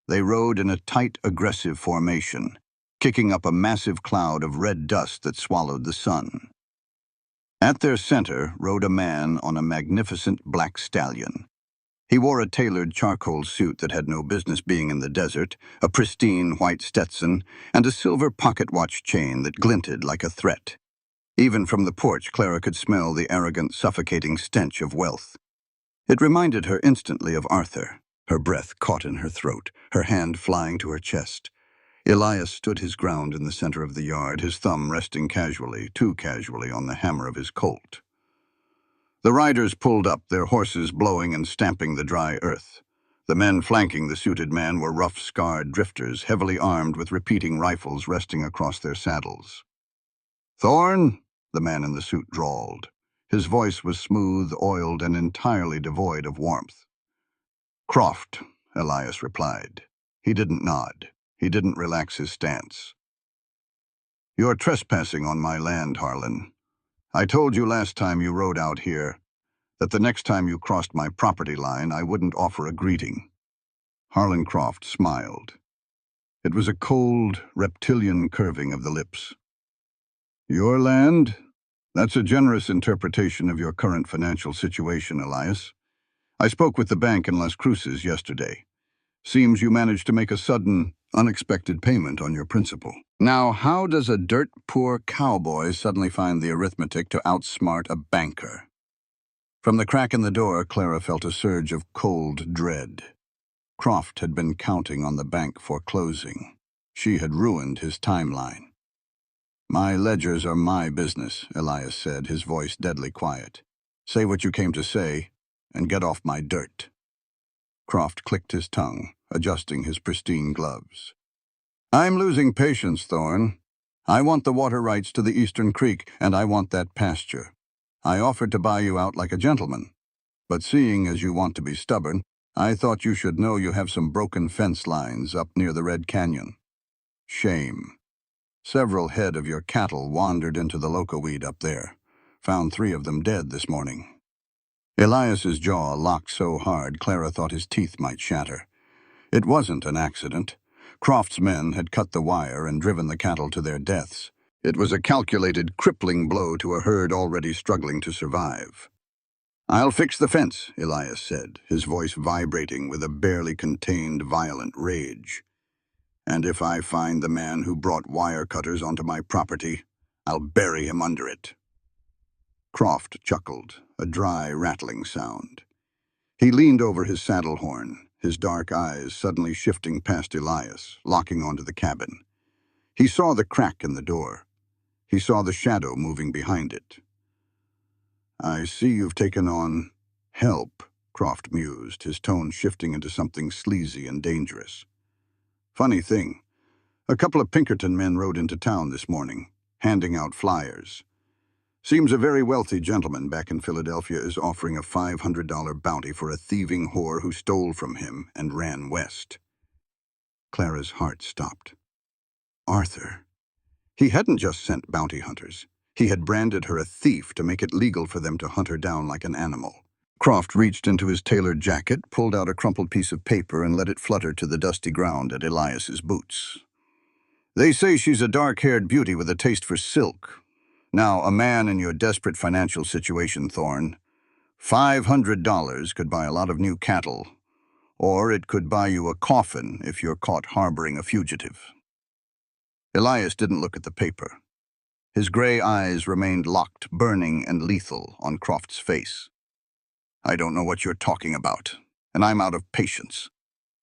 They rode in a tight, aggressive formation, kicking up a massive cloud of red dust that swallowed the sun. At their center rode a man on a magnificent black stallion. He wore a tailored charcoal suit that had no business being in the desert, a pristine white Stetson, and a silver pocket watch chain that glinted like a threat. Even from the porch, Clara could smell the arrogant, suffocating stench of wealth. It reminded her instantly of Arthur. Her breath caught in her throat, her hand flying to her chest. Elias stood his ground in the center of the yard, his thumb resting casually, too casually, on the hammer of his Colt. The riders pulled up, their horses blowing and stamping the dry earth. The men flanking the suited man were rough, scarred drifters, heavily armed with repeating rifles resting across their saddles. "Thorne," the man in the suit drawled. His voice was smooth, oiled, and entirely devoid of warmth. "Croft," Elias replied. He didn't nod. He didn't relax his stance. "You're trespassing on my land, Harlan. I told you last time you rode out here that the next time you crossed my property line, I wouldn't offer a greeting." Harlan Croft smiled. It was a cold, reptilian curving of the lips. "Your land? That's a generous interpretation of your current financial situation, Elias. I spoke with the bank in Las Cruces yesterday. Seems you managed to make a sudden, unexpected payment on your principal. Now, how does a dirt-poor cowboy suddenly find the arithmetic to outsmart a banker?" From the crack in the door, Clara felt a surge of cold dread. Croft had been counting on the bank foreclosing. She had ruined his timeline. "My ledgers are my business," Elias said, his voice deadly quiet. "Say what you came to say, and get off my dirt." Croft clicked his tongue, adjusting his pristine gloves. "I'm losing patience, Thorne. I want the water rights to the Eastern Creek, and I want that pasture. I offered to buy you out like a gentleman, but seeing as you want to be stubborn, I thought you should know you have some broken fence lines up near the Red Canyon. Shame. Several head of your cattle wandered into the locoweed up there. Found 3 of them dead this morning." Elias's jaw locked so hard Clara thought his teeth might shatter. It wasn't an accident. Croft's men had cut the wire and driven the cattle to their deaths. It was a calculated, crippling blow to a herd already struggling to survive. "I'll fix the fence," Elias said, his voice vibrating with a barely contained violent rage. "And if I find the man who brought wire cutters onto my property, I'll bury him under it." Croft chuckled, a dry, rattling sound. He leaned over his saddle horn, his dark eyes suddenly shifting past Elias, locking onto the cabin. He saw the crack in the door. He saw the shadow moving behind it. "I see you've taken on help," Croft mused, his tone shifting into something sleazy and dangerous. "Funny thing, a couple of Pinkerton men rode into town this morning, handing out flyers. Seems a very wealthy gentleman back in Philadelphia is offering a $500 bounty for a thieving whore who stole from him and ran west." Clara's heart stopped. Arthur. He hadn't just sent bounty hunters. He had branded her a thief to make it legal for them to hunt her down like an animal. Croft reached into his tailored jacket, pulled out a crumpled piece of paper, and let it flutter to the dusty ground at Elias's boots. "They say she's a dark-haired beauty with a taste for silk. Now, a man in your desperate financial situation, Thorne, $500 could buy a lot of new cattle, or it could buy you a coffin if you're caught harboring a fugitive. Elias didn't look at the paper. His gray eyes remained locked, burning and lethal, on Croft's face. "I don't know what you're talking about, and I'm out of patience.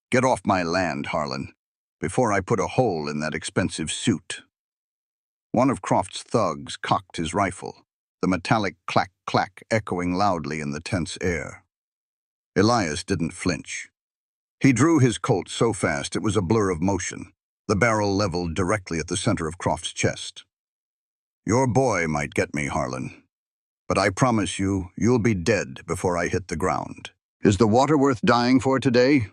Get off my land, Harlan, before I put a hole in that expensive suit." One of Croft's thugs cocked his rifle, the metallic clack-clack echoing loudly in the tense air. Elias didn't flinch. He drew his Colt so fast it was a blur of motion, the barrel leveled directly at the center of Croft's chest. "Your boy might get me, Harlan, but I promise you, you'll be dead before I hit the ground. Is the water worth dying for today?"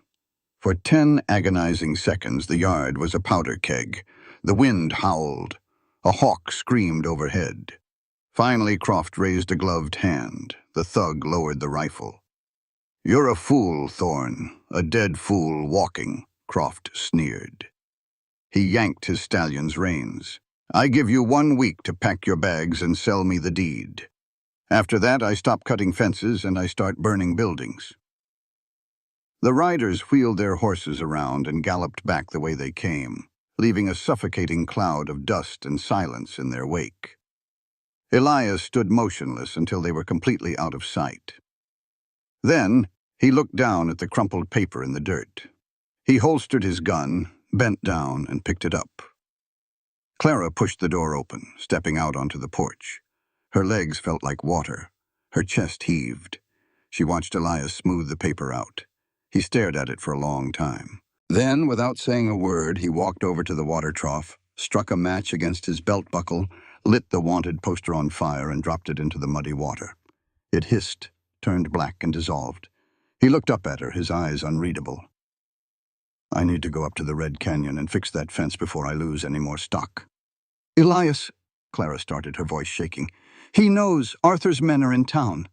For 10 agonizing seconds, the yard was a powder keg. The wind howled. A hawk screamed overhead. Finally, Croft raised a gloved hand. The thug lowered the rifle. "You're a fool, Thorne, a dead fool walking," Croft sneered. He yanked his stallion's reins. "I give you 1 week to pack your bags and sell me the deed. After that, I stop cutting fences and I start burning buildings." The riders wheeled their horses around and galloped back the way they came, leaving a suffocating cloud of dust and silence in their wake. Elias stood motionless until they were completely out of sight. Then, he looked down at the crumpled paper in the dirt. He holstered his gun, bent down, and picked it up. Clara pushed the door open, stepping out onto the porch. Her legs felt like water. Her chest heaved. She watched Elias smooth the paper out. He stared at it for a long time. Then, without saying a word, he walked over to the water trough, struck a match against his belt buckle, lit the wanted poster on fire, and dropped it into the muddy water. It hissed, turned black, and dissolved. He looked up at her, his eyes unreadable. "I need to go up to the Red Canyon and fix that fence before I lose any more stock." "Elias," Clara started, her voice shaking. "He knows Arthur's men are in town."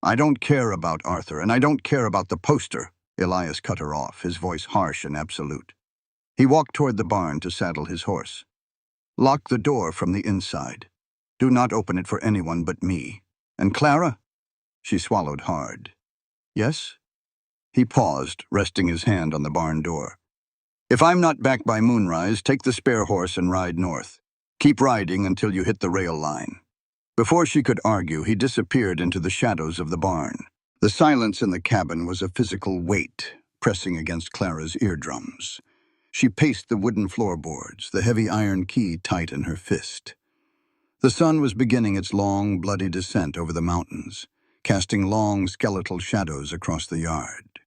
"I don't care about Arthur, and I don't care about the poster." Elias cut her off, his voice harsh and absolute. He walked toward the barn to saddle his horse. "Lock the door from the inside. Do not open it for anyone but me. And Clara?" She swallowed hard. "Yes?" He paused, resting his hand on the barn door. "If I'm not back by moonrise, take the spare horse and ride north. Keep riding until you hit the rail line." Before she could argue, he disappeared into the shadows of the barn. The silence in the cabin was a physical weight, pressing against Clara's eardrums. She paced the wooden floorboards, the heavy iron key tight in her fist. The sun was beginning its long, bloody descent over the mountains, casting long, skeletal shadows across the yard.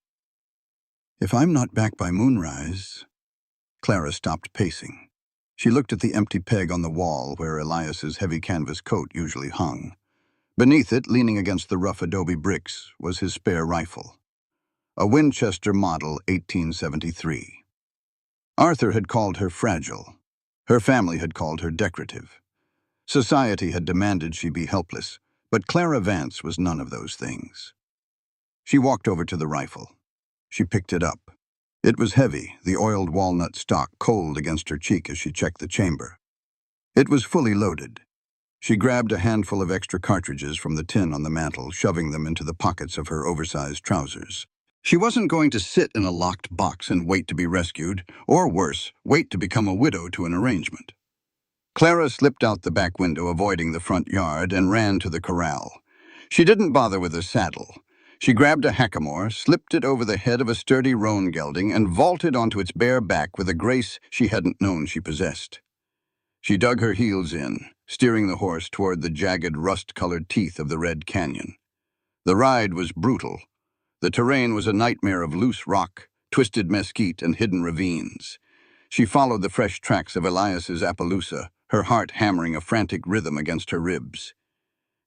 "If I'm not back by moonrise..." Clara stopped pacing. She looked at the empty peg on the wall where Elias's heavy canvas coat usually hung. Beneath it, leaning against the rough adobe bricks, was his spare rifle. A Winchester model 1873. Arthur had called her fragile. Her family had called her decorative. Society had demanded she be helpless, but Clara Vance was none of those things. She walked over to the rifle. She picked it up. It was heavy, the oiled walnut stock cold against her cheek as she checked the chamber. It was fully loaded. She grabbed a handful of extra cartridges from the tin on the mantel, shoving them into the pockets of her oversized trousers. She wasn't going to sit in a locked box and wait to be rescued, or worse, wait to become a widow to an arrangement. Clara slipped out the back window, avoiding the front yard, and ran to the corral. She didn't bother with a saddle. She grabbed a hackamore, slipped it over the head of a sturdy roan gelding, and vaulted onto its bare back with a grace she hadn't known she possessed. She dug her heels in, steering the horse toward the jagged, rust-colored teeth of the Red Canyon. The ride was brutal. The terrain was a nightmare of loose rock, twisted mesquite, and hidden ravines. She followed the fresh tracks of Elias's Appaloosa, her heart hammering a frantic rhythm against her ribs.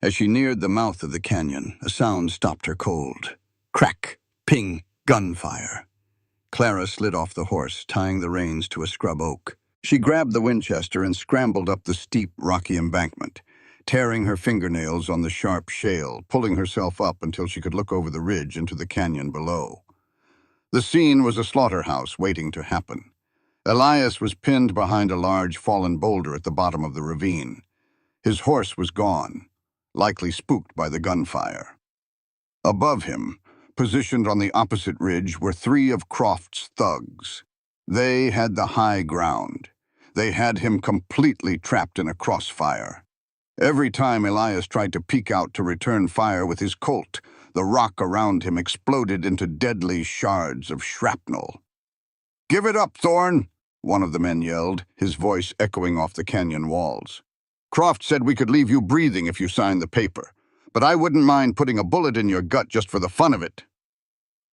As she neared the mouth of the canyon, a sound stopped her cold. Crack, ping, gunfire. Clara slid off the horse, tying the reins to a scrub oak. She grabbed the Winchester and scrambled up the steep, rocky embankment, tearing her fingernails on the sharp shale, pulling herself up until she could look over the ridge into the canyon below. The scene was a slaughterhouse waiting to happen. Elias was pinned behind a large fallen boulder at the bottom of the ravine. His horse was gone, likely spooked by the gunfire. Above him, positioned on the opposite ridge, were three of Croft's thugs. They had the high ground. They had him completely trapped in a crossfire. Every time Elias tried to peek out to return fire with his Colt, the rock around him exploded into deadly shards of shrapnel. "Give it up, Thorne!" one of the men yelled, his voice echoing off the canyon walls. "Croft said we could leave you breathing if you signed the paper, but I wouldn't mind putting a bullet in your gut just for the fun of it."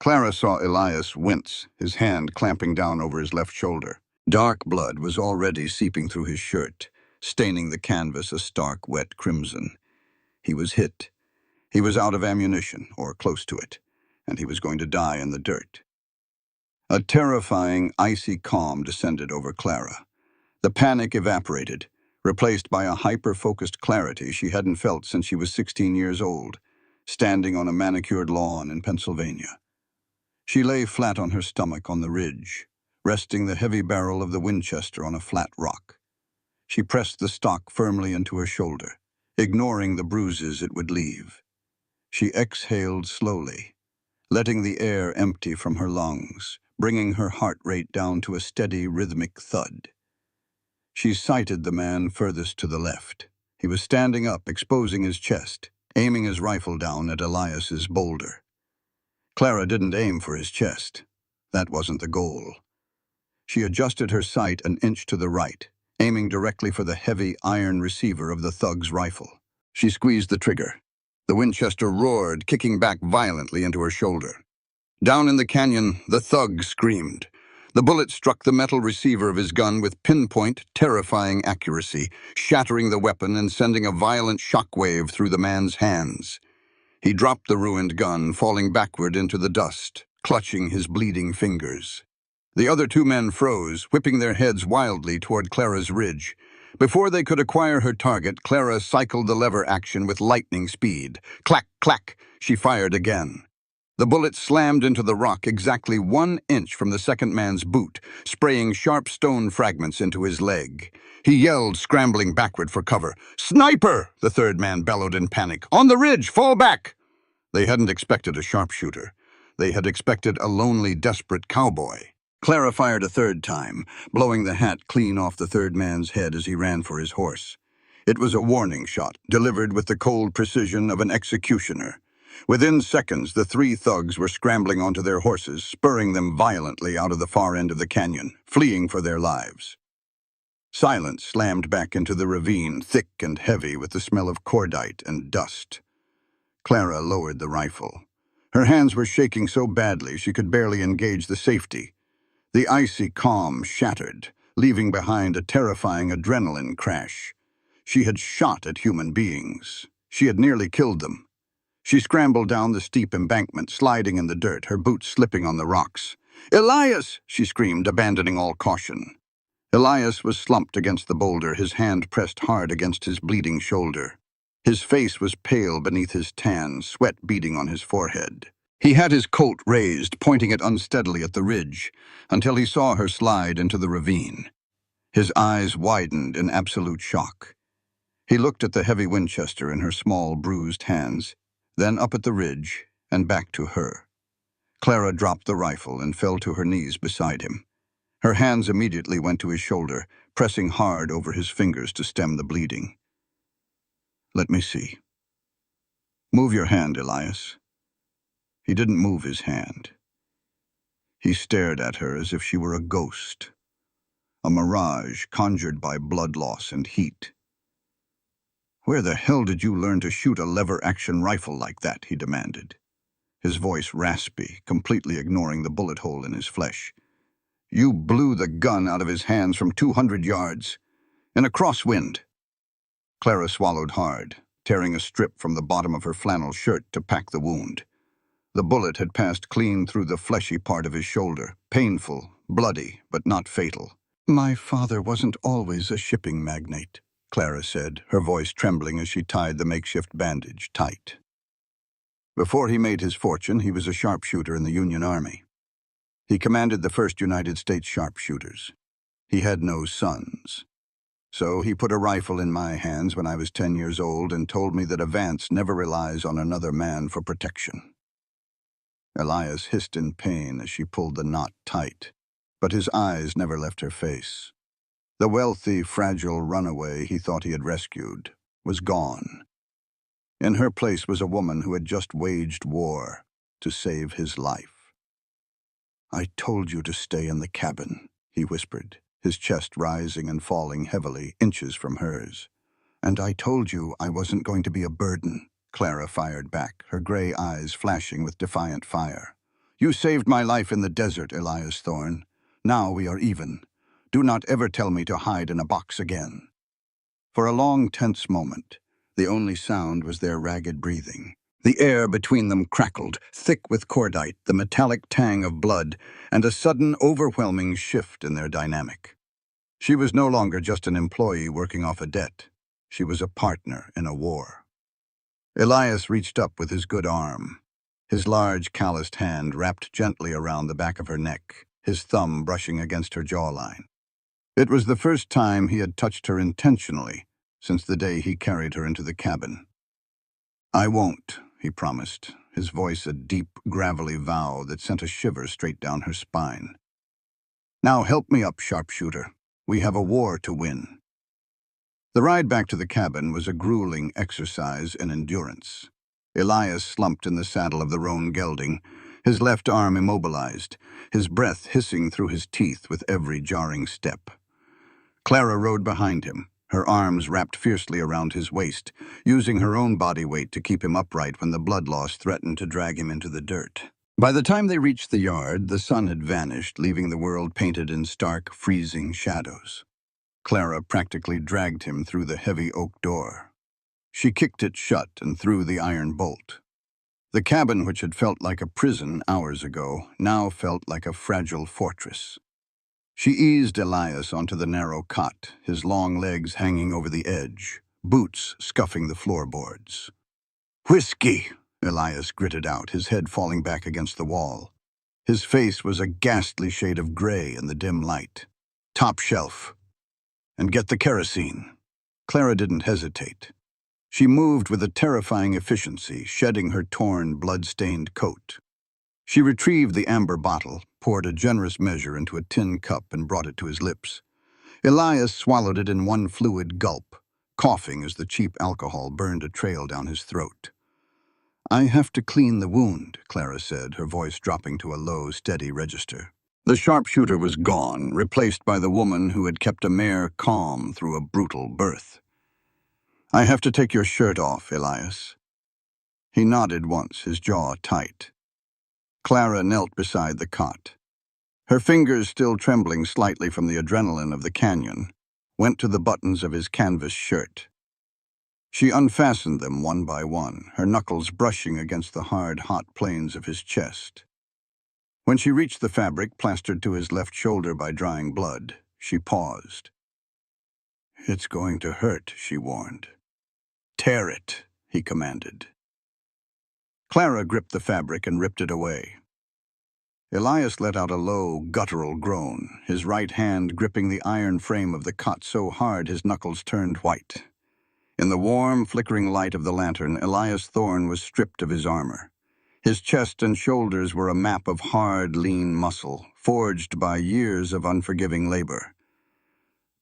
Clara saw Elias wince, his hand clamping down over his left shoulder. Dark blood was already seeping through his shirt, staining the canvas a stark, wet crimson. He was hit. He was out of ammunition, or close to it, and he was going to die in the dirt. A terrifying, icy calm descended over Clara. The panic evaporated, replaced by a hyper-focused clarity she hadn't felt since she was 16 years old, standing on a manicured lawn in Pennsylvania. She lay flat on her stomach on the ridge, resting the heavy barrel of the Winchester on a flat rock. She pressed the stock firmly into her shoulder, ignoring the bruises it would leave. She exhaled slowly, letting the air empty from her lungs, bringing her heart rate down to a steady, rhythmic thud. She sighted the man furthest to the left. He was standing up, exposing his chest, aiming his rifle down at Elias's boulder. Clara didn't aim for his chest. That wasn't the goal. She adjusted her sight an inch to the right, aiming directly for the heavy iron receiver of the thug's rifle. She squeezed the trigger. The Winchester roared, kicking back violently into her shoulder. Down in the canyon, the thug screamed. The bullet struck the metal receiver of his gun with pinpoint, terrifying accuracy, shattering the weapon and sending a violent shockwave through the man's hands. He dropped the ruined gun, falling backward into the dust, clutching his bleeding fingers. The other two men froze, whipping their heads wildly toward Clara's ridge. Before they could acquire her target, Clara cycled the lever action with lightning speed. Clack, clack, she fired again. The bullet slammed into the rock exactly 1 inch from the second man's boot, spraying sharp stone fragments into his leg. He yelled, scrambling backward for cover. "Sniper!" the third man bellowed in panic. "On the ridge! Fall back!" They hadn't expected a sharpshooter. They had expected a lonely, desperate cowboy. Clara fired a third time, blowing the hat clean off the third man's head as he ran for his horse. It was a warning shot, delivered with the cold precision of an executioner. Within seconds, the three thugs were scrambling onto their horses, spurring them violently out of the far end of the canyon, fleeing for their lives. Silence slammed back into the ravine, thick and heavy with the smell of cordite and dust. Clara lowered the rifle. Her hands were shaking so badly she could barely engage the safety. The icy calm shattered, leaving behind a terrifying adrenaline crash. She had shot at human beings. She had nearly killed them. She scrambled down the steep embankment, sliding in the dirt, her boots slipping on the rocks. "Elias!" she screamed, abandoning all caution. Elias was slumped against the boulder, his hand pressed hard against his bleeding shoulder. His face was pale beneath his tan, sweat beading on his forehead. He had his Colt raised, pointing it unsteadily at the ridge, until he saw her slide into the ravine. His eyes widened in absolute shock. He looked at the heavy Winchester in her small, bruised hands, then up at the ridge, and back to her. Clara dropped the rifle and fell to her knees beside him. Her hands immediately went to his shoulder, pressing hard over his fingers to stem the bleeding. "Let me see. Move your hand, Elias." He didn't move his hand. He stared at her as if she were a ghost, a mirage conjured by blood loss and heat. "Where the hell did you learn to shoot a lever-action rifle like that?" he demanded, his voice raspy, completely ignoring the bullet hole in his flesh. "You blew the gun out of his hands from 200 yards, in a crosswind." Clara swallowed hard, tearing a strip from the bottom of her flannel shirt to pack the wound. The bullet had passed clean through the fleshy part of his shoulder, painful, bloody, but not fatal. "My father wasn't always a shipping magnate," Clara said, her voice trembling as she tied the makeshift bandage tight. Before he made his fortune, he was a sharpshooter in the Union Army. He commanded the 1st United States Sharpshooters. He had no sons. So he put a rifle in my hands when I was 10 years old and told me that a Vance never relies on another man for protection. Elias hissed in pain as she pulled the knot tight, but his eyes never left her face. The wealthy, fragile runaway he thought he had rescued was gone. In her place was a woman who had just waged war to save his life. "I told you to stay in the cabin," he whispered, his chest rising and falling heavily, inches from hers. "And I told you I wasn't going to be a burden," Clara fired back, her gray eyes flashing with defiant fire. "You saved my life in the desert, Elias Thorne. Now we are even. Do not ever tell me to hide in a box again." For a long, tense moment, the only sound was their ragged breathing. The air between them crackled, thick with cordite, the metallic tang of blood, and a sudden, overwhelming shift in their dynamic. She was no longer just an employee working off a debt. She was a partner in a war. Elias reached up with his good arm, his large, calloused hand wrapped gently around the back of her neck, his thumb brushing against her jawline. It was the first time he had touched her intentionally since the day he carried her into the cabin. "I won't," he promised, his voice a deep, gravelly vow that sent a shiver straight down her spine. "Now help me up, sharpshooter. We have a war to win." The ride back to the cabin was a grueling exercise in endurance. Elias slumped in the saddle of the roan gelding, his left arm immobilized, his breath hissing through his teeth with every jarring step. Clara rode behind him, her arms wrapped fiercely around his waist, using her own body weight to keep him upright when the blood loss threatened to drag him into the dirt. By the time they reached the yard, the sun had vanished, leaving the world painted in stark, freezing shadows. Clara practically dragged him through the heavy oak door. She kicked it shut and threw the iron bolt. The cabin, which had felt like a prison hours ago, now felt like a fragile fortress. She eased Elias onto the narrow cot, his long legs hanging over the edge, boots scuffing the floorboards. "Whiskey," Elias gritted out, his head falling back against the wall. His face was a ghastly shade of gray in the dim light. "Top shelf. And get the kerosene." Clara didn't hesitate. She moved with a terrifying efficiency, shedding her torn, blood-stained coat. She retrieved the amber bottle, poured a generous measure into a tin cup, and brought it to his lips. Elias swallowed it in one fluid gulp, coughing as the cheap alcohol burned a trail down his throat. "I have to clean the wound," Clara said, her voice dropping to a low, steady register. The sharpshooter was gone, replaced by the woman who had kept a mare calm through a brutal birth. "I have to take your shirt off, Elias." He nodded once, his jaw tight. Clara knelt beside the cot. Her fingers, still trembling slightly from the adrenaline of the canyon, went to the buttons of his canvas shirt. She unfastened them one by one, her knuckles brushing against the hard, hot planes of his chest. When she reached the fabric, plastered to his left shoulder by drying blood, she paused. "It's going to hurt," she warned. "Tear it," he commanded. Clara gripped the fabric and ripped it away. Elias let out a low, guttural groan, his right hand gripping the iron frame of the cot so hard his knuckles turned white. In the warm, flickering light of the lantern, Elias Thorne was stripped of his armor. His chest and shoulders were a map of hard, lean muscle, forged by years of unforgiving labor.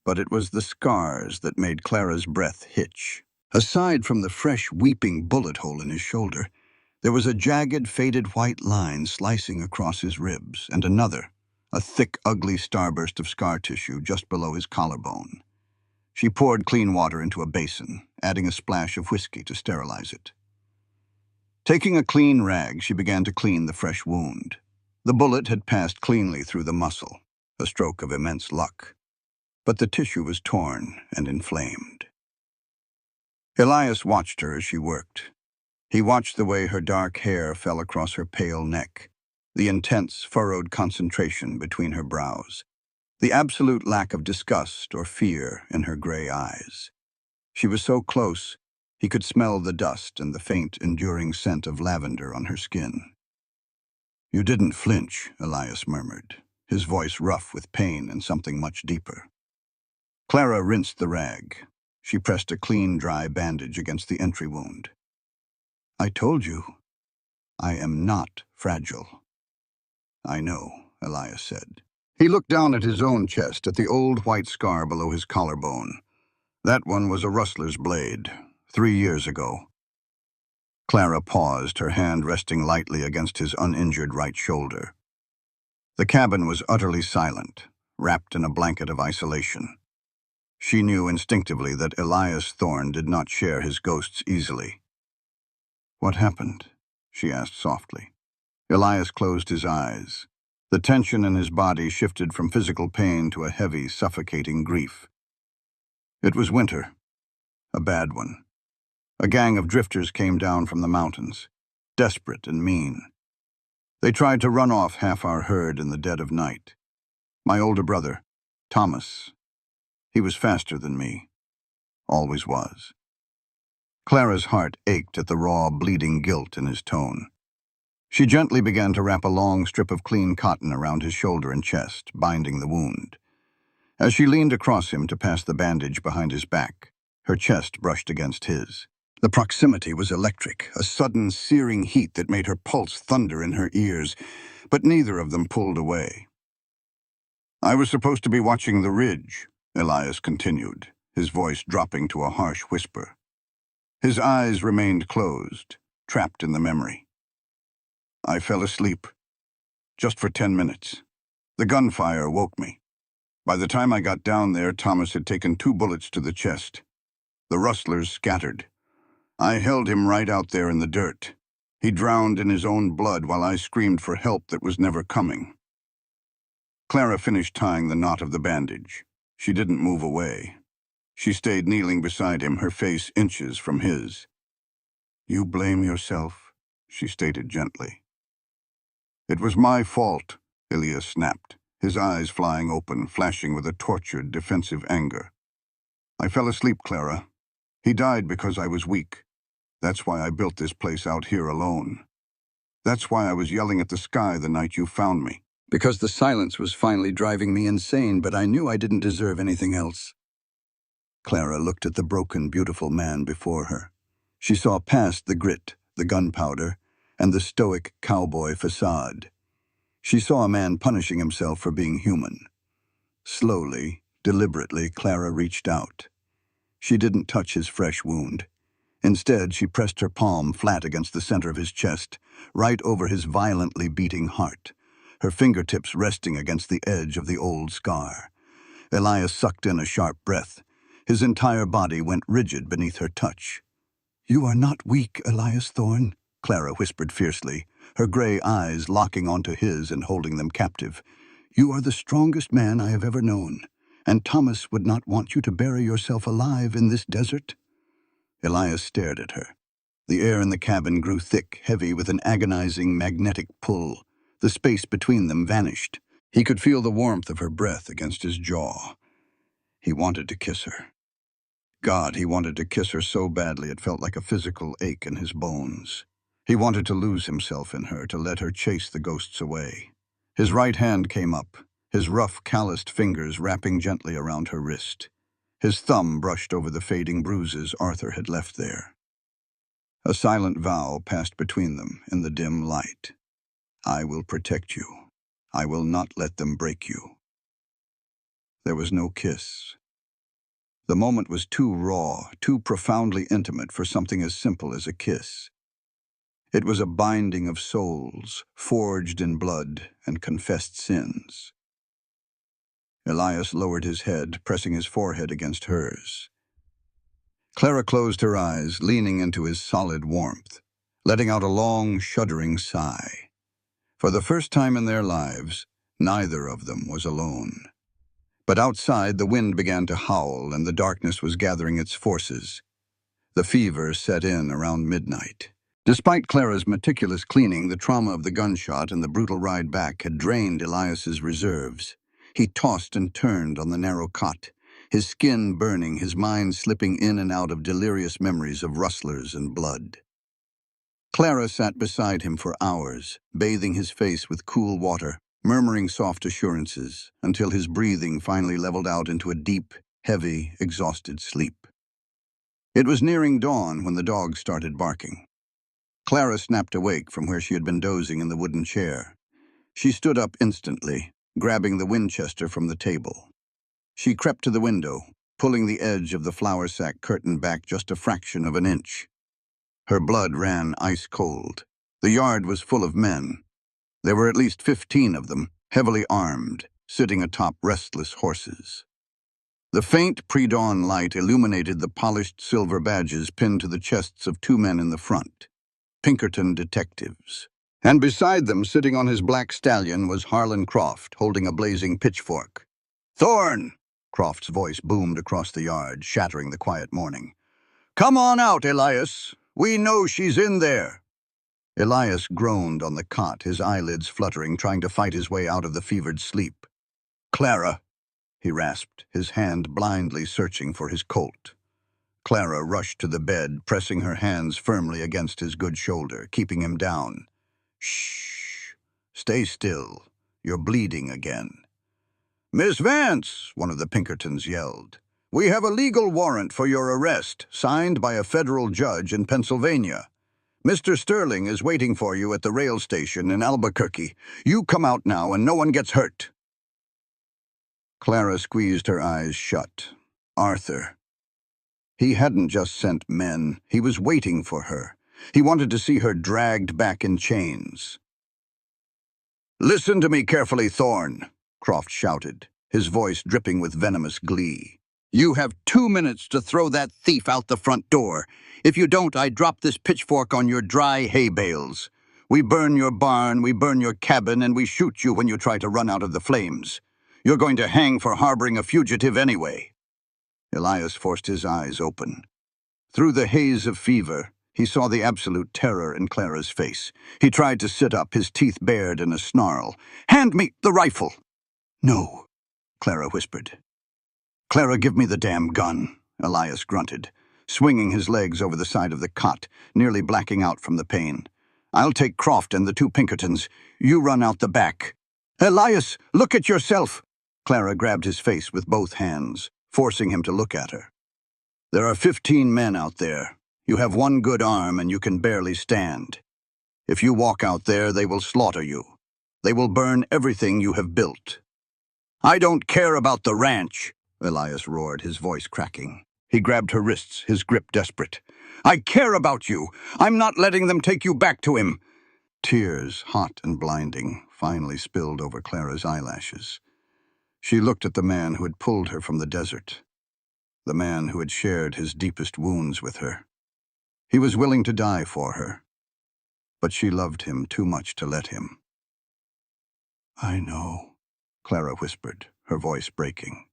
But it was the scars that made Clara's breath hitch. Aside from the fresh, weeping bullet hole in his shoulder, there was a jagged, faded white line slicing across his ribs, and another, a thick, ugly starburst of scar tissue just below his collarbone. She poured clean water into a basin, adding a splash of whiskey to sterilize it. Taking a clean rag, she began to clean the fresh wound. The bullet had passed cleanly through the muscle, a stroke of immense luck. But the tissue was torn and inflamed. Elias watched her as she worked. He watched the way her dark hair fell across her pale neck, the intense, furrowed concentration between her brows, the absolute lack of disgust or fear in her gray eyes. She was so close, he could smell the dust and the faint, enduring scent of lavender on her skin. "You didn't flinch," Elias murmured, his voice rough with pain and something much deeper. Clara rinsed the rag. She pressed a clean, dry bandage against the entry wound. "I told you." I am not fragile. I know, Elias said. He looked down at his own chest, at the old white scar below his collarbone. That one was a rustler's blade, 3 years ago. Clara paused, her hand resting lightly against his uninjured right shoulder. The cabin was utterly silent, wrapped in a blanket of isolation. She knew instinctively that Elias Thorne did not share his ghosts easily. "What happened?" she asked softly. Elias closed his eyes. The tension in his body shifted from physical pain to a heavy, suffocating grief. It was winter, a bad one. A gang of drifters came down from the mountains, desperate and mean. They tried to run off half our herd in the dead of night. My older brother, Thomas, he was faster than me, always was. Clara's heart ached at the raw, bleeding guilt in his tone. She gently began to wrap a long strip of clean cotton around his shoulder and chest, binding the wound. As she leaned across him to pass the bandage behind his back, her chest brushed against his. The proximity was electric, a sudden searing heat that made her pulse thunder in her ears, but neither of them pulled away. "I was supposed to be watching the ridge," Elias continued, his voice dropping to a harsh whisper. His eyes remained closed, trapped in the memory. "I fell asleep, just for 10 minutes. The gunfire woke me. By the time I got down there, Thomas had taken 2 bullets to the chest. The rustlers scattered. I held him right out there in the dirt. He drowned in his own blood while I screamed for help that was never coming." Clara finished tying the knot of the bandage. She didn't move away. She stayed kneeling beside him, her face inches from his. "You blame yourself," she stated gently. "It was my fault," Elias snapped, his eyes flying open, flashing with a tortured, defensive anger. "I fell asleep, Clara. He died because I was weak. That's why I built this place out here alone. That's why I was yelling at the sky the night you found me. Because the silence was finally driving me insane, but I knew I didn't deserve anything else." Clara looked at the broken, beautiful man before her. She saw past the grit, the gunpowder, and the stoic cowboy facade. She saw a man punishing himself for being human. Slowly, deliberately, Clara reached out. She didn't touch his fresh wound. Instead, she pressed her palm flat against the center of his chest, right over his violently beating heart, her fingertips resting against the edge of the old scar. Elias sucked in a sharp breath. His entire body went rigid beneath her touch. "You are not weak, Elias Thorne," Clara whispered fiercely, her gray eyes locking onto his and holding them captive. "You are the strongest man I have ever known, and Thomas would not want you to bury yourself alive in this desert." Elias stared at her. The air in the cabin grew thick, heavy with an agonizing magnetic pull. The space between them vanished. He could feel the warmth of her breath against his jaw. He wanted to kiss her. God, he wanted to kiss her so badly it felt like a physical ache in his bones. He wanted to lose himself in her, to let her chase the ghosts away. His right hand came up, his rough, calloused fingers wrapping gently around her wrist. His thumb brushed over the fading bruises Arthur had left there. A silent vow passed between them in the dim light. "I will protect you. I will not let them break you." There was no kiss. The moment was too raw, too profoundly intimate for something as simple as a kiss. It was a binding of souls, forged in blood and confessed sins. Elias lowered his head, pressing his forehead against hers. Clara closed her eyes, leaning into his solid warmth, letting out a long, shuddering sigh. For the first time in their lives, neither of them was alone. But outside, the wind began to howl, and the darkness was gathering its forces. The fever set in around midnight. Despite Clara's meticulous cleaning, the trauma of the gunshot and the brutal ride back had drained Elias's reserves. He tossed and turned on the narrow cot, his skin burning, his mind slipping in and out of delirious memories of rustlers and blood. Clara sat beside him for hours, bathing his face with cool water, murmuring soft assurances, until his breathing finally leveled out into a deep, heavy, exhausted sleep. It was nearing dawn when the dog started barking. Clara snapped awake from where she had been dozing in the wooden chair. She stood up instantly, grabbing the Winchester from the table. She crept to the window, pulling the edge of the flour sack curtain back just a fraction of an inch. Her blood ran ice cold. The yard was full of men. There were at least 15 of them, heavily armed, sitting atop restless horses. The faint pre-dawn light illuminated the polished silver badges pinned to the chests of 2 men in the front, Pinkerton detectives. And beside them, sitting on his black stallion, was Harlan Croft, holding a blazing pitchfork. "Thorne!" Croft's voice boomed across the yard, shattering the quiet morning. "Come on out, Elias. We know she's in there." Elias groaned on the cot, his eyelids fluttering, trying to fight his way out of the fevered sleep. "Clara," he rasped, his hand blindly searching for his Colt. Clara rushed to the bed, pressing her hands firmly against his good shoulder, keeping him down. "Shh. Stay still. You're bleeding again." "Miss Vance," one of the Pinkertons yelled, "we have a legal warrant for your arrest, signed by a federal judge in Pennsylvania. Mr. Sterling is waiting for you at the rail station in Albuquerque. You come out now and no one gets hurt." Clara squeezed her eyes shut. Arthur. He hadn't just sent men. He was waiting for her. He wanted to see her dragged back in chains. "Listen to me carefully, Thorne," Croft shouted, his voice dripping with venomous glee. "You have 2 minutes to throw that thief out the front door. If you don't, I drop this pitchfork on your dry hay bales. We burn your barn, we burn your cabin, and we shoot you when you try to run out of the flames. You're going to hang for harboring a fugitive anyway." Elias forced his eyes open. Through the haze of fever, he saw the absolute terror in Clara's face. He tried to sit up, his teeth bared in a snarl. "Hand me the rifle!" "No," Clara whispered. "Clara, give me the damn gun," Elias grunted, swinging his legs over the side of the cot, nearly blacking out from the pain. "I'll take Croft and the 2 Pinkertons. You run out the back." "Elias, look at yourself!" Clara grabbed his face with both hands, forcing him to look at her. "There are 15 men out there. You have 1 good arm and you can barely stand. If you walk out there, they will slaughter you. They will burn everything you have built." "I don't care about the ranch," Elias roared, his voice cracking. He grabbed her wrists, his grip desperate. "I care about you. I'm not letting them take you back to him." Tears, hot and blinding, finally spilled over Clara's eyelashes. She looked at the man who had pulled her from the desert, the man who had shared his deepest wounds with her. He was willing to die for her, but she loved him too much to let him. "I know," Clara whispered, her voice breaking.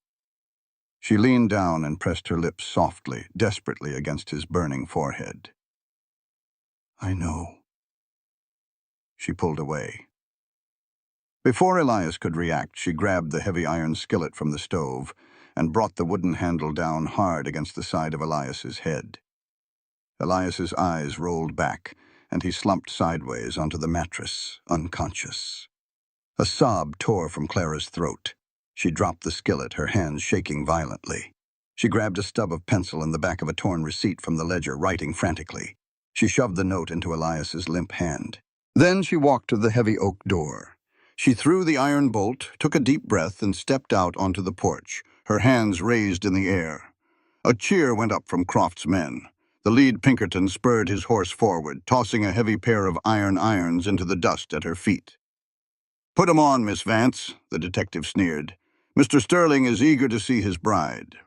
She leaned down and pressed her lips softly, desperately against his burning forehead. "I know." She pulled away. Before Elias could react, she grabbed the heavy iron skillet from the stove and brought the wooden handle down hard against the side of Elias's head. Elias's eyes rolled back, and he slumped sideways onto the mattress, unconscious. A sob tore from Clara's throat. She dropped the skillet, her hands shaking violently. She grabbed a stub of pencil in the back of a torn receipt from the ledger, writing frantically. She shoved the note into Elias's limp hand. Then she walked to the heavy oak door. She threw the iron bolt, took a deep breath, and stepped out onto the porch, her hands raised in the air. A cheer went up from Croft's men. The lead Pinkerton spurred his horse forward, tossing a heavy pair of iron irons into the dust at her feet. "Put 'em on, Miss Vance," the detective sneered. "Mr. Sterling is eager to see his bride."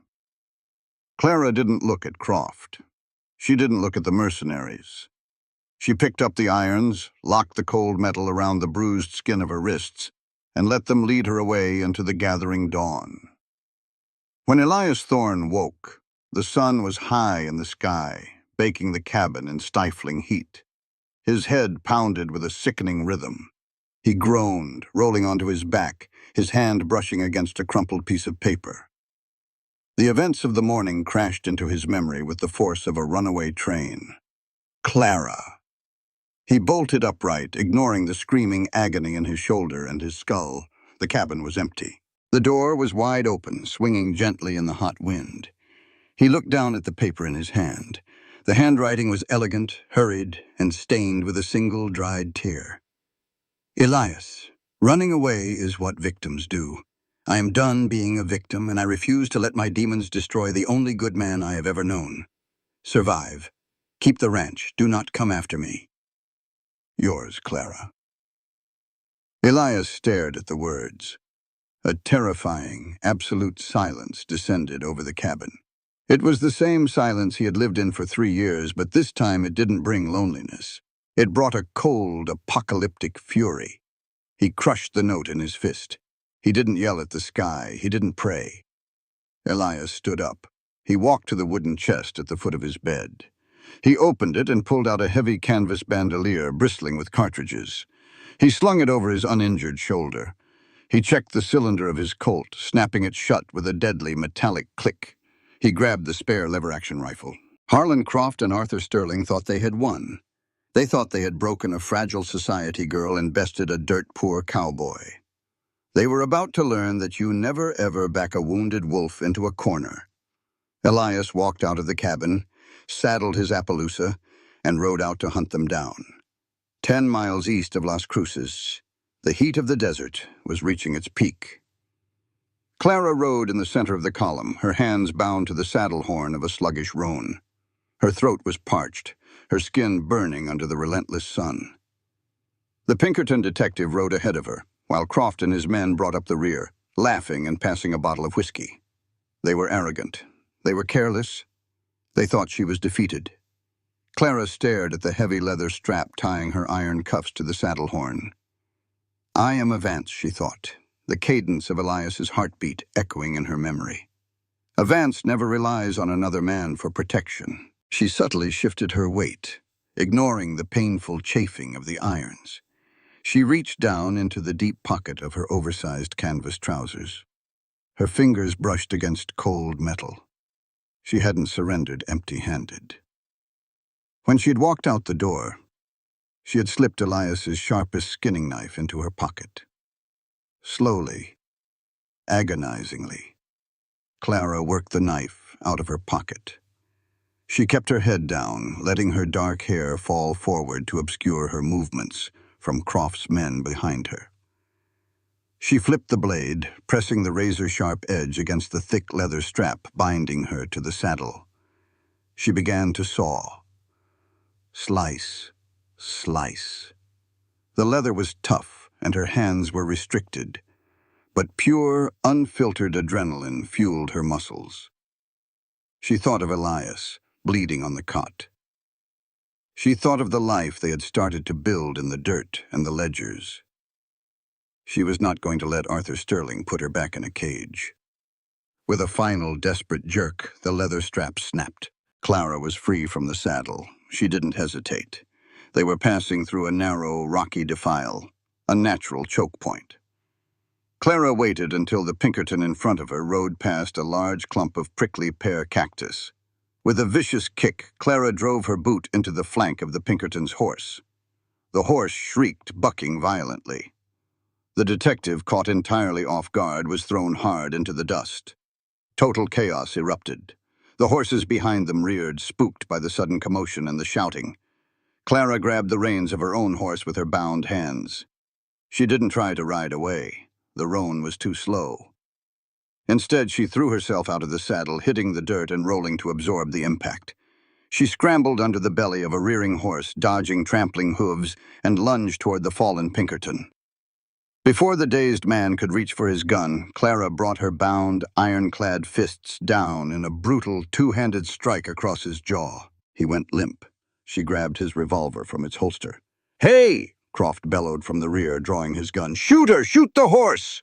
Clara didn't look at Croft. She didn't look at the mercenaries. She picked up the irons, locked the cold metal around the bruised skin of her wrists, and let them lead her away into the gathering dawn. When Elias Thorne woke, the sun was high in the sky, baking the cabin in stifling heat. His head pounded with a sickening rhythm. He groaned, rolling onto his back, his hand brushing against a crumpled piece of paper. The events of the morning crashed into his memory with the force of a runaway train. Clara. He bolted upright, ignoring the screaming agony in his shoulder and his skull. The cabin was empty. The door was wide open, swinging gently in the hot wind. He looked down at the paper in his hand. The handwriting was elegant, hurried, and stained with a single dried tear. Elias, running away is what victims do. I am done being a victim, and I refuse to let my demons destroy the only good man I have ever known. Survive. Keep the ranch. Do not come after me. Yours, Clara. Elias stared at the words. A terrifying, absolute silence descended over the cabin. It was the same silence he had lived in for 3 years, but this time it didn't bring loneliness. It brought a cold, apocalyptic fury. He crushed the note in his fist. He didn't yell at the sky. He didn't pray. Elias stood up. He walked to the wooden chest at the foot of his bed. He opened it and pulled out a heavy canvas bandolier bristling with cartridges. He slung it over his uninjured shoulder. He checked the cylinder of his Colt, snapping it shut with a deadly metallic click. He grabbed the spare lever-action rifle. Harlan Croft and Arthur Sterling thought they had won. They thought they had broken a fragile society girl and bested a dirt-poor cowboy. They were about to learn that you never ever back a wounded wolf into a corner. Elias walked out of the cabin, saddled his Appaloosa, and rode out to hunt them down. 10 miles east of Las Cruces, the heat of the desert was reaching its peak. Clara rode in the center of the column, her hands bound to the saddle horn of a sluggish roan. Her throat was parched, her skin burning under the relentless sun. The Pinkerton detective rode ahead of her, while Croft and his men brought up the rear, laughing and passing a bottle of whiskey. They were arrogant. They were careless. They thought she was defeated. Clara stared at the heavy leather strap tying her iron cuffs to the saddle horn. I am a Vance, she thought, the cadence of Elias's heartbeat echoing in her memory. A Vance never relies on another man for protection. She subtly shifted her weight, ignoring the painful chafing of the irons. She reached down into the deep pocket of her oversized canvas trousers. Her fingers brushed against cold metal. She hadn't surrendered empty-handed. When she had walked out the door, she had slipped Elias's sharpest skinning knife into her pocket. Slowly, agonizingly, Clara worked the knife out of her pocket. She kept her head down, letting her dark hair fall forward to obscure her movements from Croft's men behind her. She flipped the blade, pressing the razor-sharp edge against the thick leather strap binding her to the saddle. She began to saw. Slice, slice. The leather was tough, and her hands were restricted, but pure, unfiltered adrenaline fueled her muscles. She thought of Elias, bleeding on the cot. She thought of the life they had started to build in the dirt and the ledgers. She was not going to let Arthur Sterling put her back in a cage. With a final desperate jerk, the leather strap snapped. Clara was free from the saddle. She didn't hesitate. They were passing through a narrow, rocky defile, a natural choke point. Clara waited until the Pinkerton in front of her rode past a large clump of prickly pear cactus. With a vicious kick, Clara drove her boot into the flank of the Pinkerton's horse. The horse shrieked, bucking violently. The detective, caught entirely off guard, was thrown hard into the dust. Total chaos erupted. The horses behind them reared, spooked by the sudden commotion and the shouting. Clara grabbed the reins of her own horse with her bound hands. She didn't try to ride away. The roan was too slow. Instead, she threw herself out of the saddle, hitting the dirt and rolling to absorb the impact. She scrambled under the belly of a rearing horse, dodging trampling hooves, and lunged toward the fallen Pinkerton. Before the dazed man could reach for his gun, Clara brought her bound, ironclad fists down in a brutal, two-handed strike across his jaw. He went limp. She grabbed his revolver from its holster. "Hey!" Croft bellowed from the rear, drawing his gun. "Shoot her! Shoot the horse!"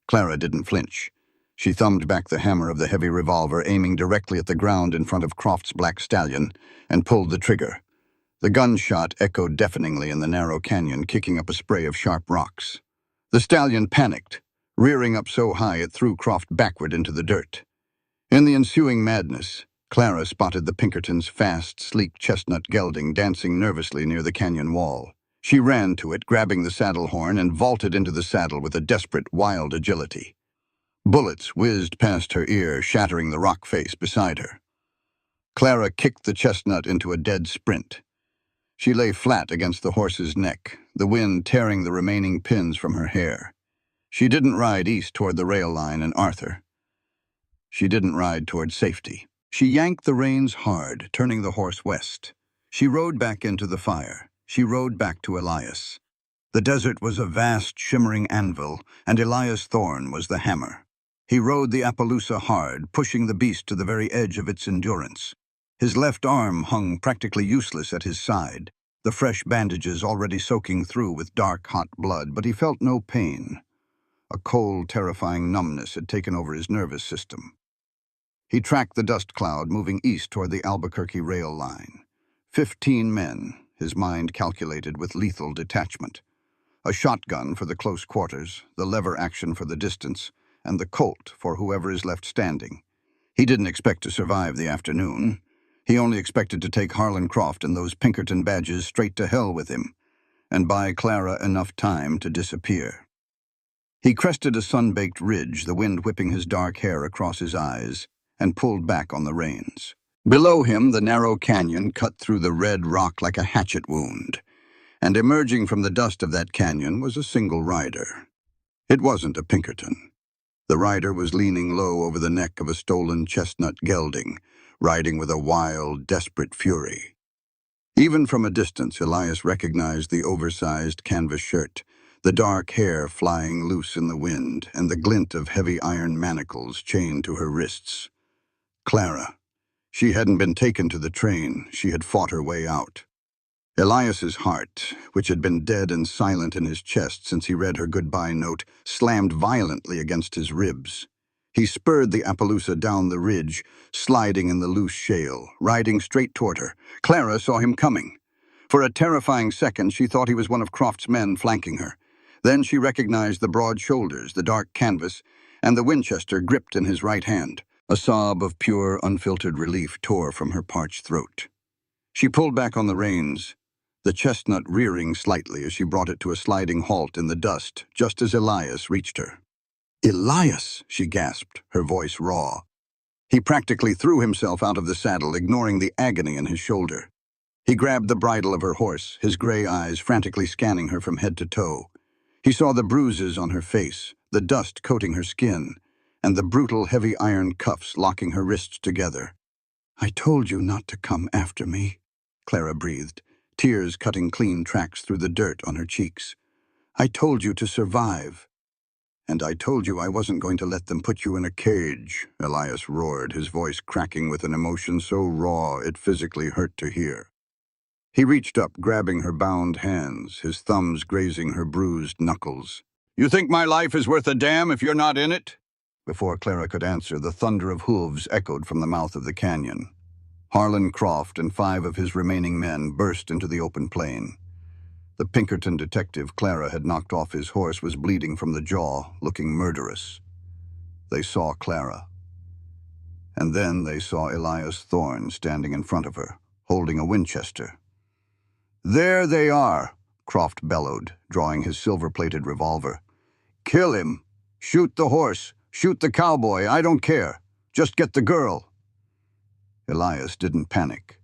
Clara didn't flinch. She thumbed back the hammer of the heavy revolver, aiming directly at the ground in front of Croft's black stallion, and pulled the trigger. The gunshot echoed deafeningly in the narrow canyon, kicking up a spray of sharp rocks. The stallion panicked, rearing up so high it threw Croft backward into the dirt. In the ensuing madness, Clara spotted the Pinkerton's fast, sleek chestnut gelding dancing nervously near the canyon wall. She ran to it, grabbing the saddle horn, and vaulted into the saddle with a desperate, wild agility. Bullets whizzed past her ear, shattering the rock face beside her. Clara kicked the chestnut into a dead sprint. She lay flat against the horse's neck, the wind tearing the remaining pins from her hair. She didn't ride east toward the rail line and Arthur. She didn't ride toward safety. She yanked the reins hard, turning the horse west. She rode back into the fire. She rode back to Elias. The desert was a vast, shimmering anvil, and Elias Thorne was the hammer. He rode the Appaloosa hard, pushing the beast to the very edge of its endurance. His left arm hung practically useless at his side, the fresh bandages already soaking through with dark, hot blood, but he felt no pain. A cold, terrifying numbness had taken over his nervous system. He tracked the dust cloud moving east toward the Albuquerque rail line. 15 men, his mind calculated with lethal detachment. A shotgun for the close quarters, the lever action for the distance, and the Colt for whoever is left standing. He didn't expect to survive the afternoon. He only expected to take Harlan Croft and those Pinkerton badges straight to hell with him, and buy Clara enough time to disappear. He crested a sun-baked ridge, the wind whipping his dark hair across his eyes, and pulled back on the reins. Below him, the narrow canyon cut through the red rock like a hatchet wound, and emerging from the dust of that canyon was a single rider. It wasn't a Pinkerton. The rider was leaning low over the neck of a stolen chestnut gelding, riding with a wild, desperate fury. Even from a distance, Elias recognized the oversized canvas shirt, the dark hair flying loose in the wind, and the glint of heavy iron manacles chained to her wrists. Clara. She hadn't been taken to the train. She had fought her way out. Elias's heart, which had been dead and silent in his chest since he read her goodbye note, slammed violently against his ribs. He spurred the Appaloosa down the ridge, sliding in the loose shale, riding straight toward her. Clara saw him coming. For a terrifying second, she thought he was one of Croft's men flanking her. Then she recognized the broad shoulders, the dark canvas, and the Winchester gripped in his right hand. A sob of pure, unfiltered relief tore from her parched throat. She pulled back on the reins, the chestnut rearing slightly as she brought it to a sliding halt in the dust, just as Elias reached her. "Elias!" she gasped, her voice raw. He practically threw himself out of the saddle, ignoring the agony in his shoulder. He grabbed the bridle of her horse, his gray eyes frantically scanning her from head to toe. He saw the bruises on her face, the dust coating her skin, and the brutal heavy iron cuffs locking her wrists together. "I told you not to come after me," Clara breathed, tears cutting clean tracks through the dirt on her cheeks. "I told you to survive." "And I told you I wasn't going to let them put you in a cage," Elias roared, his voice cracking with an emotion so raw it physically hurt to hear. He reached up, grabbing her bound hands, his thumbs grazing her bruised knuckles. "You think my life is worth a damn if you're not in it?" Before Clara could answer, the thunder of hooves echoed from the mouth of the canyon. Harlan Croft and 5 of his remaining men burst into the open plain. The Pinkerton detective Clara had knocked off his horse was bleeding from the jaw, looking murderous. They saw Clara. And then they saw Elias Thorne standing in front of her, holding a Winchester. "There they are," Croft bellowed, drawing his silver-plated revolver. "Kill him. Shoot the horse. Shoot the cowboy. I don't care. Just get the girl." Elias didn't panic.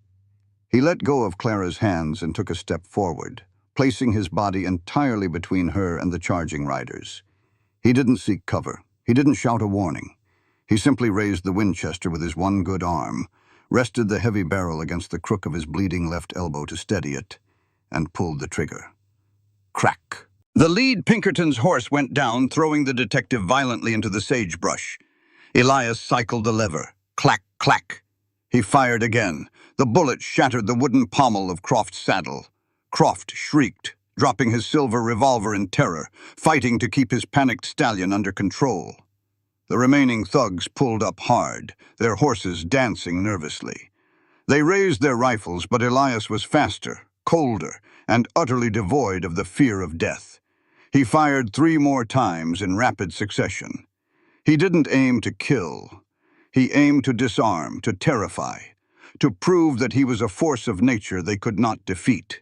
He let go of Clara's hands and took a step forward, placing his body entirely between her and the charging riders. He didn't seek cover. He didn't shout a warning. He simply raised the Winchester with his one good arm, rested the heavy barrel against the crook of his bleeding left elbow to steady it, and pulled the trigger. Crack! The lead Pinkerton's horse went down, throwing the detective violently into the sagebrush. Elias cycled the lever. Clack, clack. He fired again. The bullet shattered the wooden pommel of Croft's saddle. Croft shrieked, dropping his silver revolver in terror, fighting to keep his panicked stallion under control. The remaining thugs pulled up hard, their horses dancing nervously. They raised their rifles, but Elias was faster, colder, and utterly devoid of the fear of death. He fired 3 more times in rapid succession. He didn't aim to kill. He aimed to disarm, to terrify, to prove that he was a force of nature they could not defeat.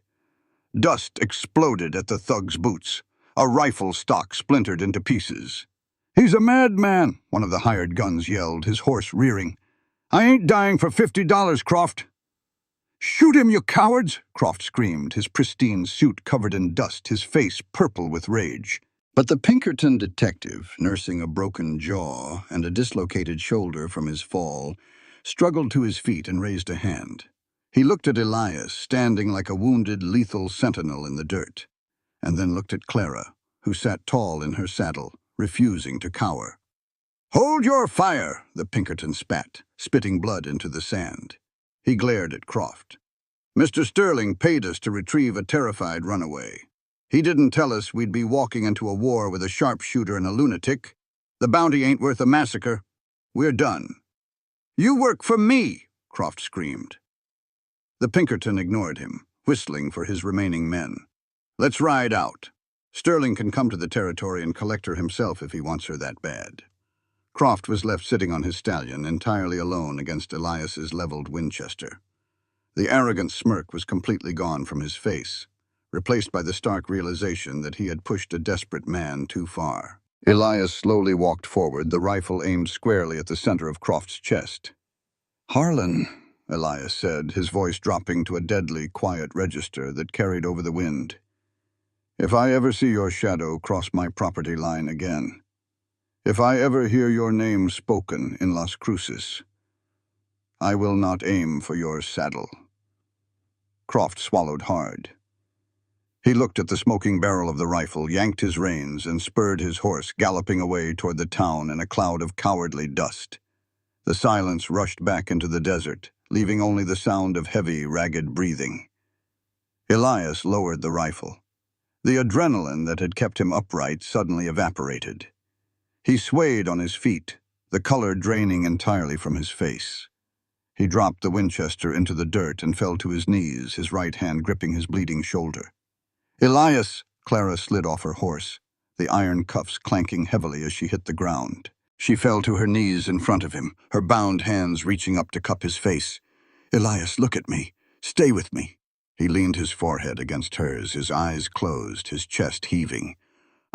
Dust exploded at the thug's boots. A rifle stock splintered into pieces. "He's a madman," one of the hired guns yelled, his horse rearing. I ain't dying for $50, Croft. Shoot him, you cowards! Croft screamed, his pristine suit covered in dust, his face purple with rage. But the Pinkerton detective, nursing a broken jaw and a dislocated shoulder from his fall, struggled to his feet and raised a hand. He looked at Elias, standing like a wounded, lethal sentinel in the dirt, and then looked at Clara, who sat tall in her saddle, refusing to cower. "Hold your fire!" the Pinkerton spat, spitting blood into the sand. He glared at Croft. "Mr. Sterling paid us to retrieve a terrified runaway. He didn't tell us we'd be walking into a war with a sharpshooter and a lunatic. The bounty ain't worth a massacre. We're done." "You work for me!" Croft screamed. The Pinkerton ignored him, whistling for his remaining men. "Let's ride out. Sterling can come to the territory and collect her himself if he wants her that bad." Croft was left sitting on his stallion, entirely alone against Elias's leveled Winchester. The arrogant smirk was completely gone from his face, replaced by the stark realization that he had pushed a desperate man too far. Elias slowly walked forward, the rifle aimed squarely at the center of Croft's chest. "Harlan," Elias said, his voice dropping to a deadly, quiet register that carried over the wind. "If I ever see your shadow cross my property line again, if I ever hear your name spoken in Las Cruces, I will not aim for your saddle." Croft swallowed hard. He looked at the smoking barrel of the rifle, yanked his reins, and spurred his horse, galloping away toward the town in a cloud of cowardly dust. The silence rushed back into the desert, leaving only the sound of heavy, ragged breathing. Elias lowered the rifle. The adrenaline that had kept him upright suddenly evaporated. He swayed on his feet, the color draining entirely from his face. He dropped the Winchester into the dirt and fell to his knees, his right hand gripping his bleeding shoulder. "Elias!" Clara slid off her horse, the iron cuffs clanking heavily as she hit the ground. She fell to her knees in front of him, her bound hands reaching up to cup his face. "Elias, look at me. Stay with me." He leaned his forehead against hers, his eyes closed, his chest heaving.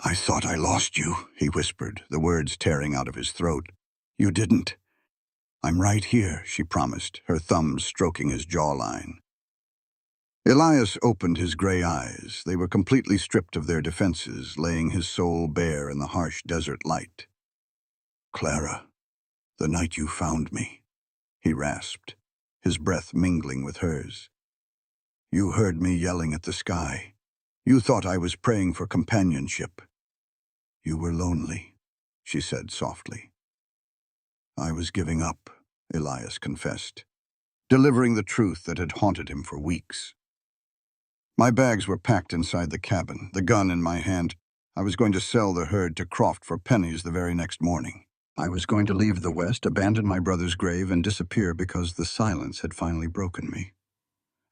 "I thought I lost you," he whispered, the words tearing out of his throat. "You didn't." "I'm right here," she promised, her thumbs stroking his jawline. Elias opened his gray eyes. They were completely stripped of their defenses, laying his soul bare in the harsh desert light. "Clara, the night you found me," he rasped, his breath mingling with hers. "You heard me yelling at the sky. You thought I was praying for companionship. You were lonely," she said softly. "I was giving up," Elias confessed, delivering the truth that had haunted him for weeks. "My bags were packed inside the cabin, the gun in my hand. I was going to sell the herd to Croft for pennies the very next morning. I was going to leave the West, abandon my brother's grave, and disappear because the silence had finally broken me.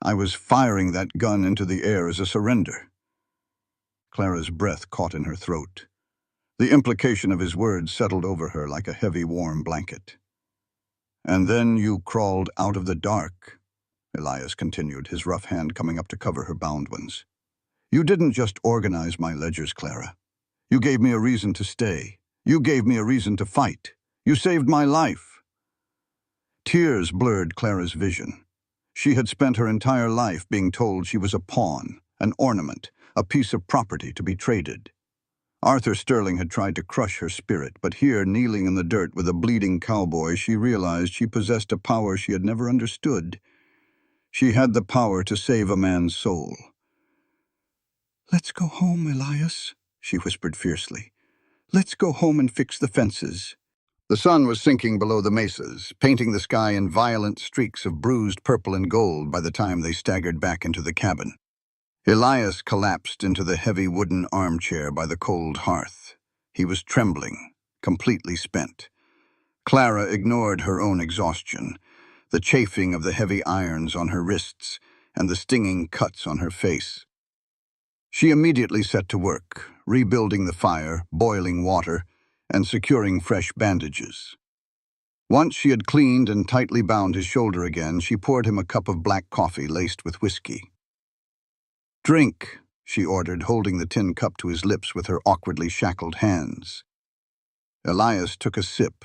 I was firing that gun into the air as a surrender." Clara's breath caught in her throat. The implication of his words settled over her like a heavy, warm blanket. "And then you crawled out of the dark," Elias continued, his rough hand coming up to cover her bound ones. "You didn't just organize my ledgers, Clara. You gave me a reason to stay. You gave me a reason to fight. You saved my life." Tears blurred Clara's vision. She had spent her entire life being told she was a pawn, an ornament, a piece of property to be traded. Arthur Sterling had tried to crush her spirit, but here, kneeling in the dirt with a bleeding cowboy, she realized she possessed a power she had never understood. She had the power to save a man's soul. "Let's go home, Elias," she whispered fiercely. "Let's go home and fix the fences." The sun was sinking below the mesas, painting the sky in violent streaks of bruised purple and gold by the time they staggered back into the cabin. Elias collapsed into the heavy wooden armchair by the cold hearth. He was trembling, completely spent. Clara ignored her own exhaustion, the chafing of the heavy irons on her wrists and the stinging cuts on her face. She immediately set to work, rebuilding the fire, boiling water, and securing fresh bandages. Once she had cleaned and tightly bound his shoulder again, she poured him a cup of black coffee laced with whiskey. "Drink," she ordered, holding the tin cup to his lips with her awkwardly shackled hands. Elias took a sip,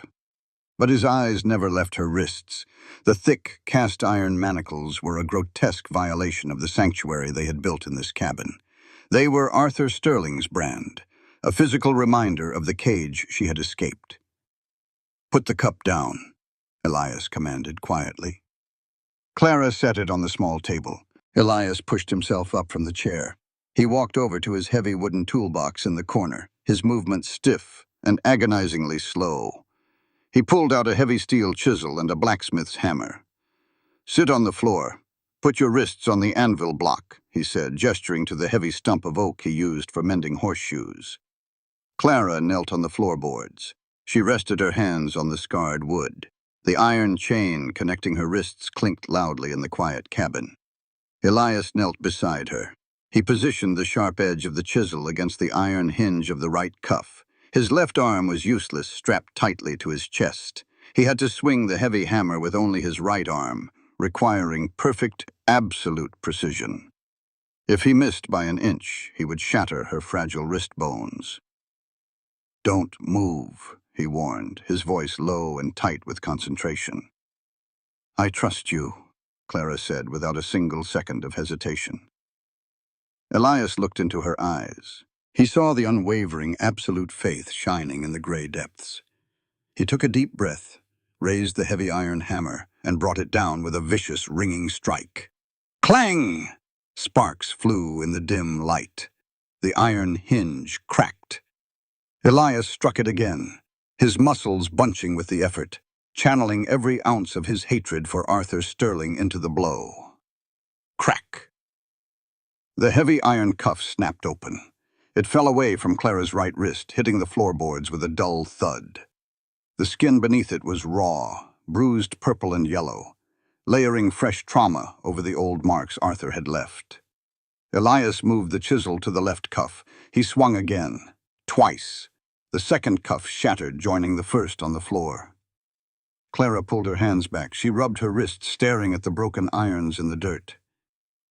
but his eyes never left her wrists. The thick, cast-iron manacles were a grotesque violation of the sanctuary they had built in this cabin. They were Arthur Sterling's brand, a physical reminder of the cage she had escaped. "Put the cup down," Elias commanded quietly. Clara set it on the small table. Elias pushed himself up from the chair. He walked over to his heavy wooden toolbox in the corner, his movements stiff and agonizingly slow. He pulled out a heavy steel chisel and a blacksmith's hammer. "Sit on the floor. Put your wrists on the anvil block," he said, gesturing to the heavy stump of oak he used for mending horseshoes. Clara knelt on the floorboards. She rested her hands on the scarred wood. The iron chain connecting her wrists clinked loudly in the quiet cabin. Elias knelt beside her. He positioned the sharp edge of the chisel against the iron hinge of the right cuff. His left arm was useless, strapped tightly to his chest. He had to swing the heavy hammer with only his right arm, requiring perfect, absolute precision. If he missed by an inch, he would shatter her fragile wrist bones. "Don't move," he warned, his voice low and tight with concentration. "I trust you," Clara said without a single second of hesitation. Elias looked into her eyes. He saw the unwavering, absolute faith shining in the gray depths. He took a deep breath, raised the heavy iron hammer, and brought it down with a vicious, ringing strike. Clang! Sparks flew in the dim light. The iron hinge cracked. Elias struck it again, his muscles bunching with the effort, channeling every ounce of his hatred for Arthur Sterling into the blow. Crack! The heavy iron cuff snapped open. It fell away from Clara's right wrist, hitting the floorboards with a dull thud. The skin beneath it was raw, bruised purple and yellow, layering fresh trauma over the old marks Arthur had left. Elias moved the chisel to the left cuff. He swung again, twice. The second cuff shattered, joining the first on the floor. Clara pulled her hands back. She rubbed her wrists, staring at the broken irons in the dirt.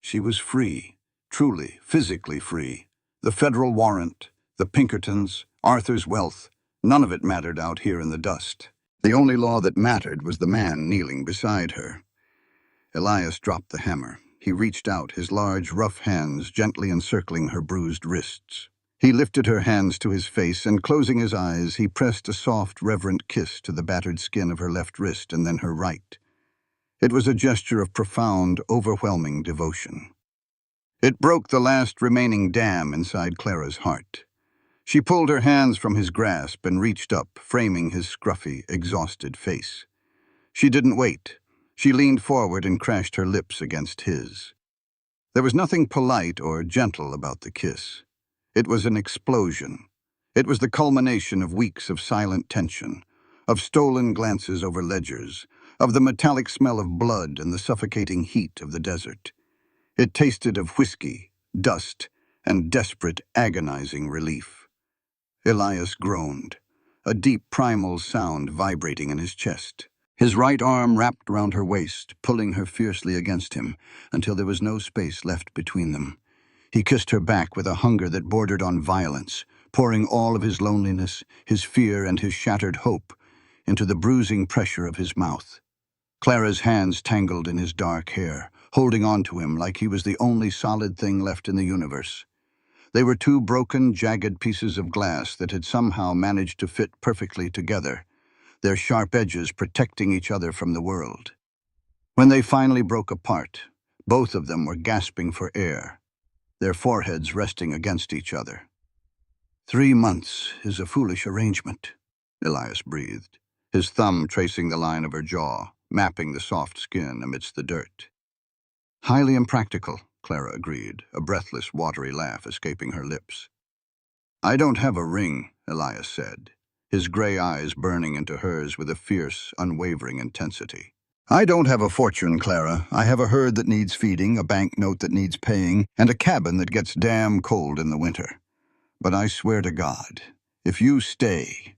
She was free, truly, physically free. The federal warrant, the Pinkertons, Arthur's wealth, none of it mattered out here in the dust. The only law that mattered was the man kneeling beside her. Elias dropped the hammer. He reached out, his large, rough hands gently encircling her bruised wrists. He lifted her hands to his face, and closing his eyes, he pressed a soft, reverent kiss to the battered skin of her left wrist and then her right. It was a gesture of profound, overwhelming devotion. It broke the last remaining dam inside Clara's heart. She pulled her hands from his grasp and reached up, framing his scruffy, exhausted face. She didn't wait. She leaned forward and crashed her lips against his. There was nothing polite or gentle about the kiss. It was an explosion. It was the culmination of weeks of silent tension, of stolen glances over ledgers, of the metallic smell of blood and the suffocating heat of the desert. It tasted of whiskey, dust, and desperate, agonizing relief. Elias groaned, a deep primal sound vibrating in his chest. His right arm wrapped round her waist, pulling her fiercely against him until there was no space left between them. He kissed her back with a hunger that bordered on violence, pouring all of his loneliness, his fear, and his shattered hope into the bruising pressure of his mouth. Clara's hands tangled in his dark hair, holding on to him like he was the only solid thing left in the universe. They were two broken, jagged pieces of glass that had somehow managed to fit perfectly together, their sharp edges protecting each other from the world. When they finally broke apart, both of them were gasping for air, their foreheads resting against each other. 3 months is a foolish arrangement, Elias breathed, his thumb tracing the line of her jaw, mapping the soft skin amidst the dirt. Highly impractical, Clara agreed, a breathless, watery laugh escaping her lips. "I don't have a ring," Elias said, his gray eyes burning into hers with a fierce, unwavering intensity. "I don't have a fortune, Clara. I have a herd that needs feeding, a banknote that needs paying, and a cabin that gets damn cold in the winter. But I swear to God, if you stay,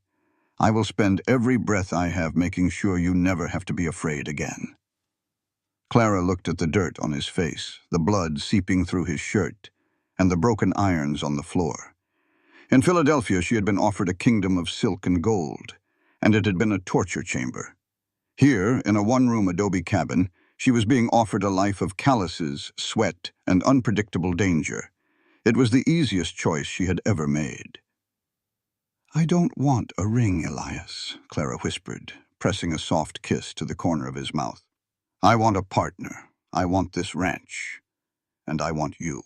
I will spend every breath I have making sure you never have to be afraid again." Clara looked at the dirt on his face, the blood seeping through his shirt, and the broken irons on the floor. In Philadelphia, she had been offered a kingdom of silk and gold, and it had been a torture chamber. Here, in a one-room adobe cabin, she was being offered a life of calluses, sweat, and unpredictable danger. It was the easiest choice she had ever made. "I don't want a ring, Elias," Clara whispered, pressing a soft kiss to the corner of his mouth. "I want a partner. I want this ranch. And I want you."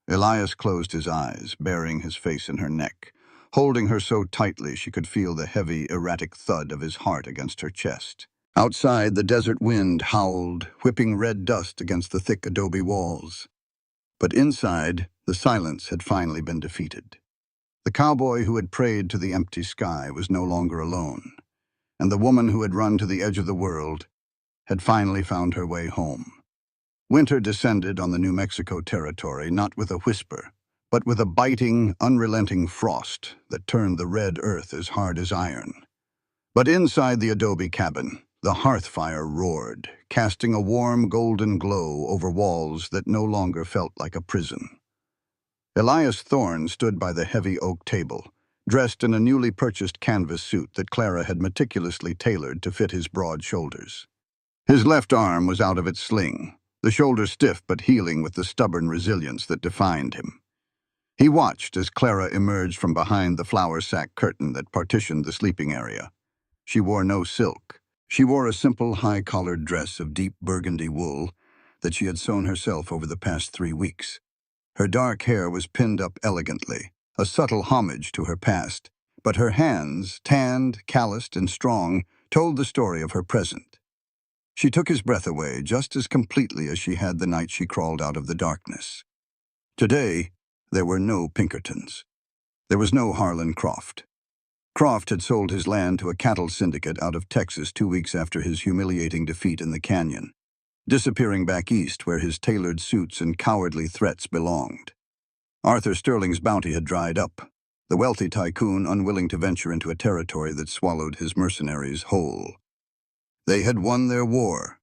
Elias closed his eyes, burying his face in her neck, holding her so tightly she could feel the heavy, erratic thud of his heart against her chest. Outside, the desert wind howled, whipping red dust against the thick adobe walls. But inside, the silence had finally been defeated. The cowboy who had prayed to the empty sky was no longer alone, and the woman who had run to the edge of the world had finally found her way home. Winter descended on the New Mexico territory not with a whisper, but with a biting, unrelenting frost that turned the red earth as hard as iron. But inside the adobe cabin, the hearth fire roared, casting a warm golden glow over walls that no longer felt like a prison. Elias Thorne stood by the heavy oak table, dressed in a newly purchased canvas suit that Clara had meticulously tailored to fit his broad shoulders. His left arm was out of its sling, the shoulder stiff but healing with the stubborn resilience that defined him. He watched as Clara emerged from behind the flour sack curtain that partitioned the sleeping area. She wore no silk. She wore a simple high-collared dress of deep burgundy wool that she had sewn herself over the past 3 weeks. Her dark hair was pinned up elegantly, a subtle homage to her past, but her hands, tanned, calloused, and strong, told the story of her present. She took his breath away just as completely as she had the night she crawled out of the darkness. Today, there were no Pinkertons. There was no Harlan Croft. Croft had sold his land to a cattle syndicate out of Texas 2 weeks after his humiliating defeat in the canyon, disappearing back east where his tailored suits and cowardly threats belonged. Arthur Sterling's bounty had dried up, the wealthy tycoon unwilling to venture into a territory that swallowed his mercenaries whole. They had won their war.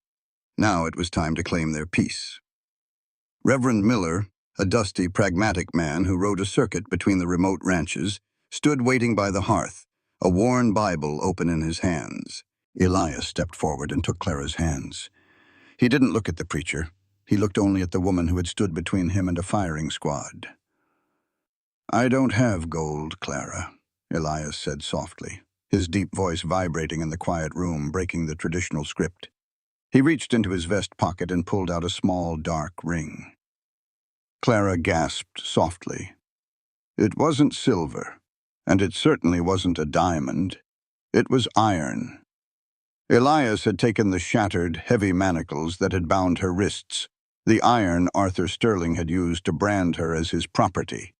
Now it was time to claim their peace. Reverend Miller, a dusty, pragmatic man who rode a circuit between the remote ranches, stood waiting by the hearth, a worn Bible open in his hands. Elias stepped forward and took Clara's hands. He didn't look at the preacher. He looked only at the woman who had stood between him and a firing squad. "I don't have gold, Clara," Elias said softly, his deep voice vibrating in the quiet room, breaking the traditional script. He reached into his vest pocket and pulled out a small, dark ring. Clara gasped softly. It wasn't silver, and it certainly wasn't a diamond. It was iron. Elias had taken the shattered, heavy manacles that had bound her wrists, the iron Arthur Sterling had used to brand her as his property.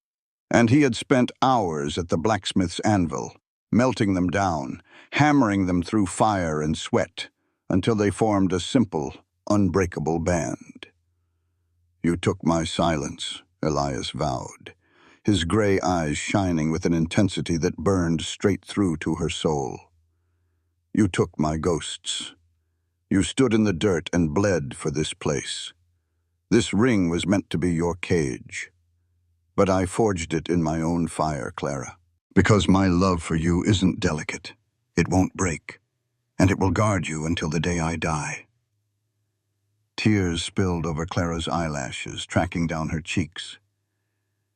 And he had spent hours at the blacksmith's anvil, melting them down, hammering them through fire and sweat, until they formed a simple, unbreakable band. "You took my silence," Elias vowed, his gray eyes shining with an intensity that burned straight through to her soul. "You took my ghosts. You stood in the dirt and bled for this place. This ring was meant to be your cage. But I forged it in my own fire, Clara, because my love for you isn't delicate. It won't break, and it will guard you until the day I die." Tears spilled over Clara's eyelashes, tracking down her cheeks.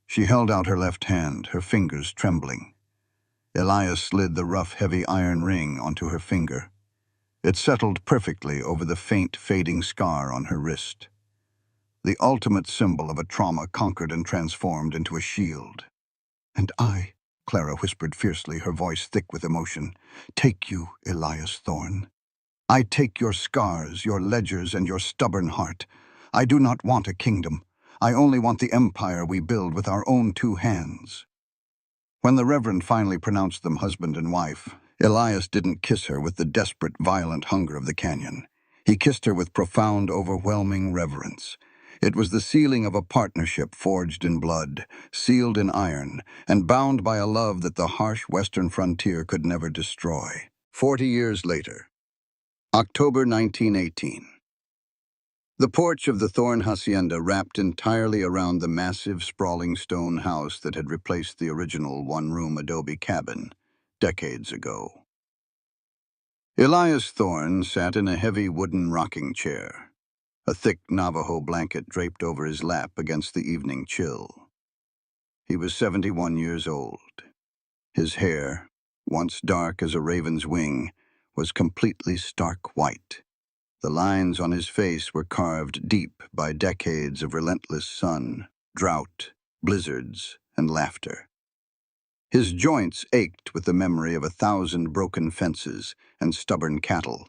She held out her left hand, her fingers trembling. Elias slid the rough, heavy iron ring onto her finger. It settled perfectly over the faint, fading scar on her wrist. The ultimate symbol of a trauma conquered and transformed into a shield. "And I," Clara whispered fiercely, her voice thick with emotion, "take you, Elias Thorne. I take your scars, your ledgers, and your stubborn heart. I do not want a kingdom. I only want the empire we build with our own 2 hands." When the Reverend finally pronounced them husband and wife, Elias didn't kiss her with the desperate, violent hunger of the canyon. He kissed her with profound, overwhelming reverence. It was the sealing of a partnership forged in blood, sealed in iron, and bound by a love that the harsh western frontier could never destroy. 40 years later, October 1918. The porch of the Thorne Hacienda wrapped entirely around the massive, sprawling stone house that had replaced the original one-room adobe cabin decades ago. Elias Thorne sat in a heavy wooden rocking chair, a thick Navajo blanket draped over his lap against the evening chill. He was 71 years old. His hair, once dark as a raven's wing, was completely stark white. The lines on his face were carved deep by decades of relentless sun, drought, blizzards, and laughter. His joints ached with the memory of 1,000 broken fences and stubborn cattle,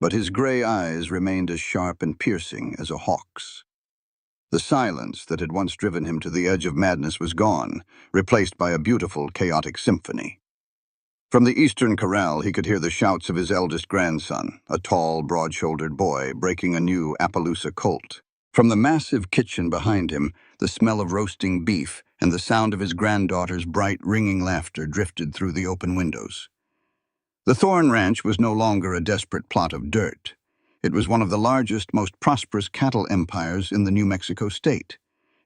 but his gray eyes remained as sharp and piercing as a hawk's. The silence that had once driven him to the edge of madness was gone, replaced by a beautiful, chaotic symphony. From the eastern corral, he could hear the shouts of his eldest grandson, a tall, broad-shouldered boy, breaking a new Appaloosa colt. From the massive kitchen behind him, the smell of roasting beef and the sound of his granddaughter's bright, ringing laughter drifted through the open windows. The Thorne Ranch was no longer a desperate plot of dirt. It was one of the largest, most prosperous cattle empires in the New Mexico state,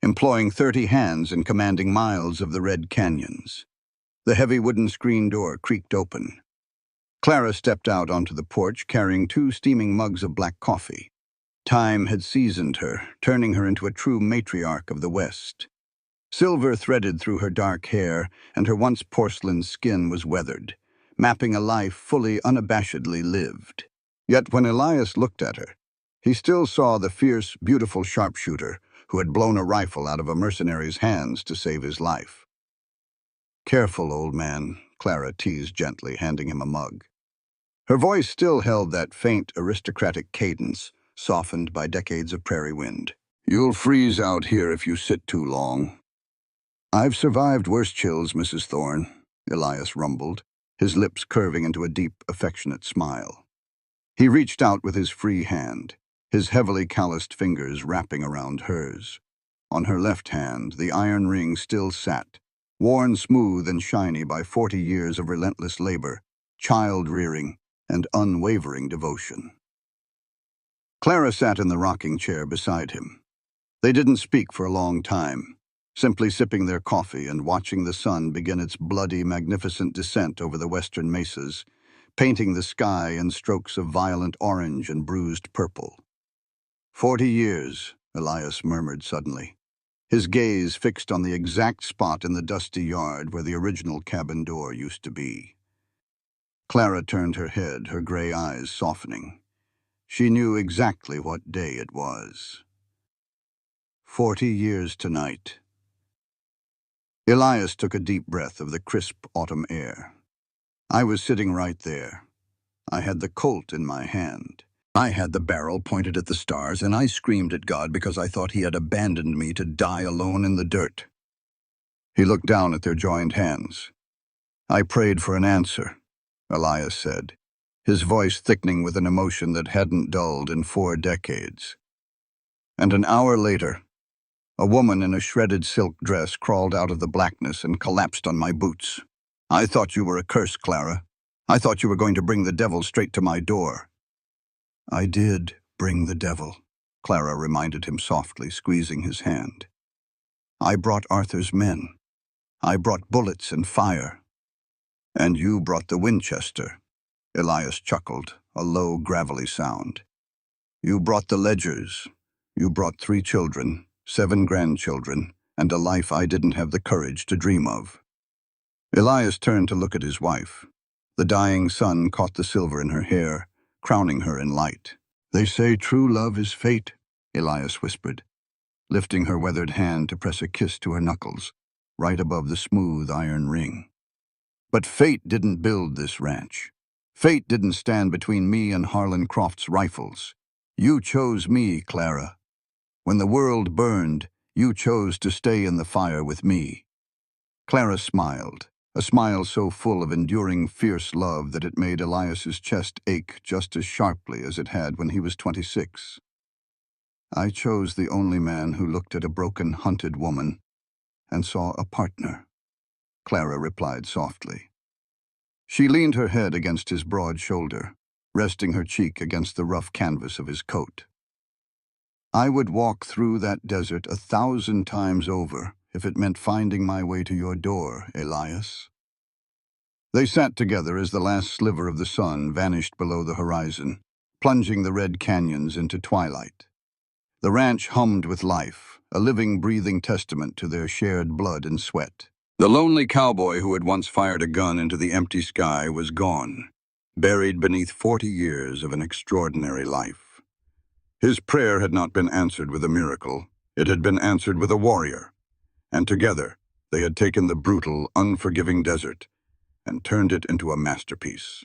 employing 30 hands and commanding miles of the Red Canyons. The heavy wooden screen door creaked open. Clara stepped out onto the porch carrying 2 steaming mugs of black coffee. Time had seasoned her, turning her into a true matriarch of the West. Silver threaded through her dark hair, and her once porcelain skin was weathered, mapping a life fully, unabashedly lived. Yet when Elias looked at her, he still saw the fierce, beautiful sharpshooter who had blown a rifle out of a mercenary's hands to save his life. "Careful, old man," Clara teased gently, handing him a mug. Her voice still held that faint, aristocratic cadence, softened by decades of prairie wind. "You'll freeze out here if you sit too long." "I've survived worse chills, Mrs. Thorne," Elias rumbled, his lips curving into a deep, affectionate smile. He reached out with his free hand, his heavily calloused fingers wrapping around hers. On her left hand, the iron ring still sat, worn smooth and shiny by 40 years of relentless labor, child-rearing, and unwavering devotion. Clara sat in the rocking chair beside him. They didn't speak for a long time, simply sipping their coffee and watching the sun begin its bloody, magnificent descent over the western mesas, painting the sky in strokes of violent orange and bruised purple. 40 years, Elias murmured suddenly, his gaze fixed on the exact spot in the dusty yard where the original cabin door used to be. Clara turned her head, her gray eyes softening. She knew exactly what day it was. 40 years tonight. Elias took a deep breath of the crisp autumn air. I was sitting right there. I had the Colt in my hand. I had the barrel pointed at the stars, and I screamed at God because I thought he had abandoned me to die alone in the dirt. He looked down at their joined hands. I prayed for an answer, Elias said, his voice thickening with an emotion that hadn't dulled in 4 decades. And an hour later, a woman in a shredded silk dress crawled out of the blackness and collapsed on my boots. I thought you were a curse, Clara. I thought you were going to bring the devil straight to my door. I did bring the devil, Clara reminded him softly, squeezing his hand. I brought Arthur's men. I brought bullets and fire. And you brought the Winchester, Elias chuckled, a low, gravelly sound. You brought the Ledgers. You brought 3 children, 7 grandchildren, and a life I didn't have the courage to dream of. Elias turned to look at his wife. The dying sun caught the silver in her hair, crowning her in light. They say true love is fate, Elias whispered, lifting her weathered hand to press a kiss to her knuckles, right above the smooth iron ring. But fate didn't build this ranch. Fate didn't stand between me and Harlan Croft's rifles. You chose me, Clara. When the world burned, you chose to stay in the fire with me. Clara smiled, a smile so full of enduring, fierce love that it made Elias's chest ache just as sharply as it had when he was 26. I chose the only man who looked at a broken, hunted woman and saw a partner, Clara replied softly. She leaned her head against his broad shoulder, resting her cheek against the rough canvas of his coat. I would walk through that desert 1,000 times over if it meant finding my way to your door, Elias. They sat together as the last sliver of the sun vanished below the horizon, plunging the red canyons into twilight. The ranch hummed with life, a living, breathing testament to their shared blood and sweat. The lonely cowboy who had once fired a gun into the empty sky was gone, buried beneath 40 years of an extraordinary life. His prayer had not been answered with a miracle. It had been answered with a warrior. And together, they had taken the brutal, unforgiving desert and turned it into a masterpiece.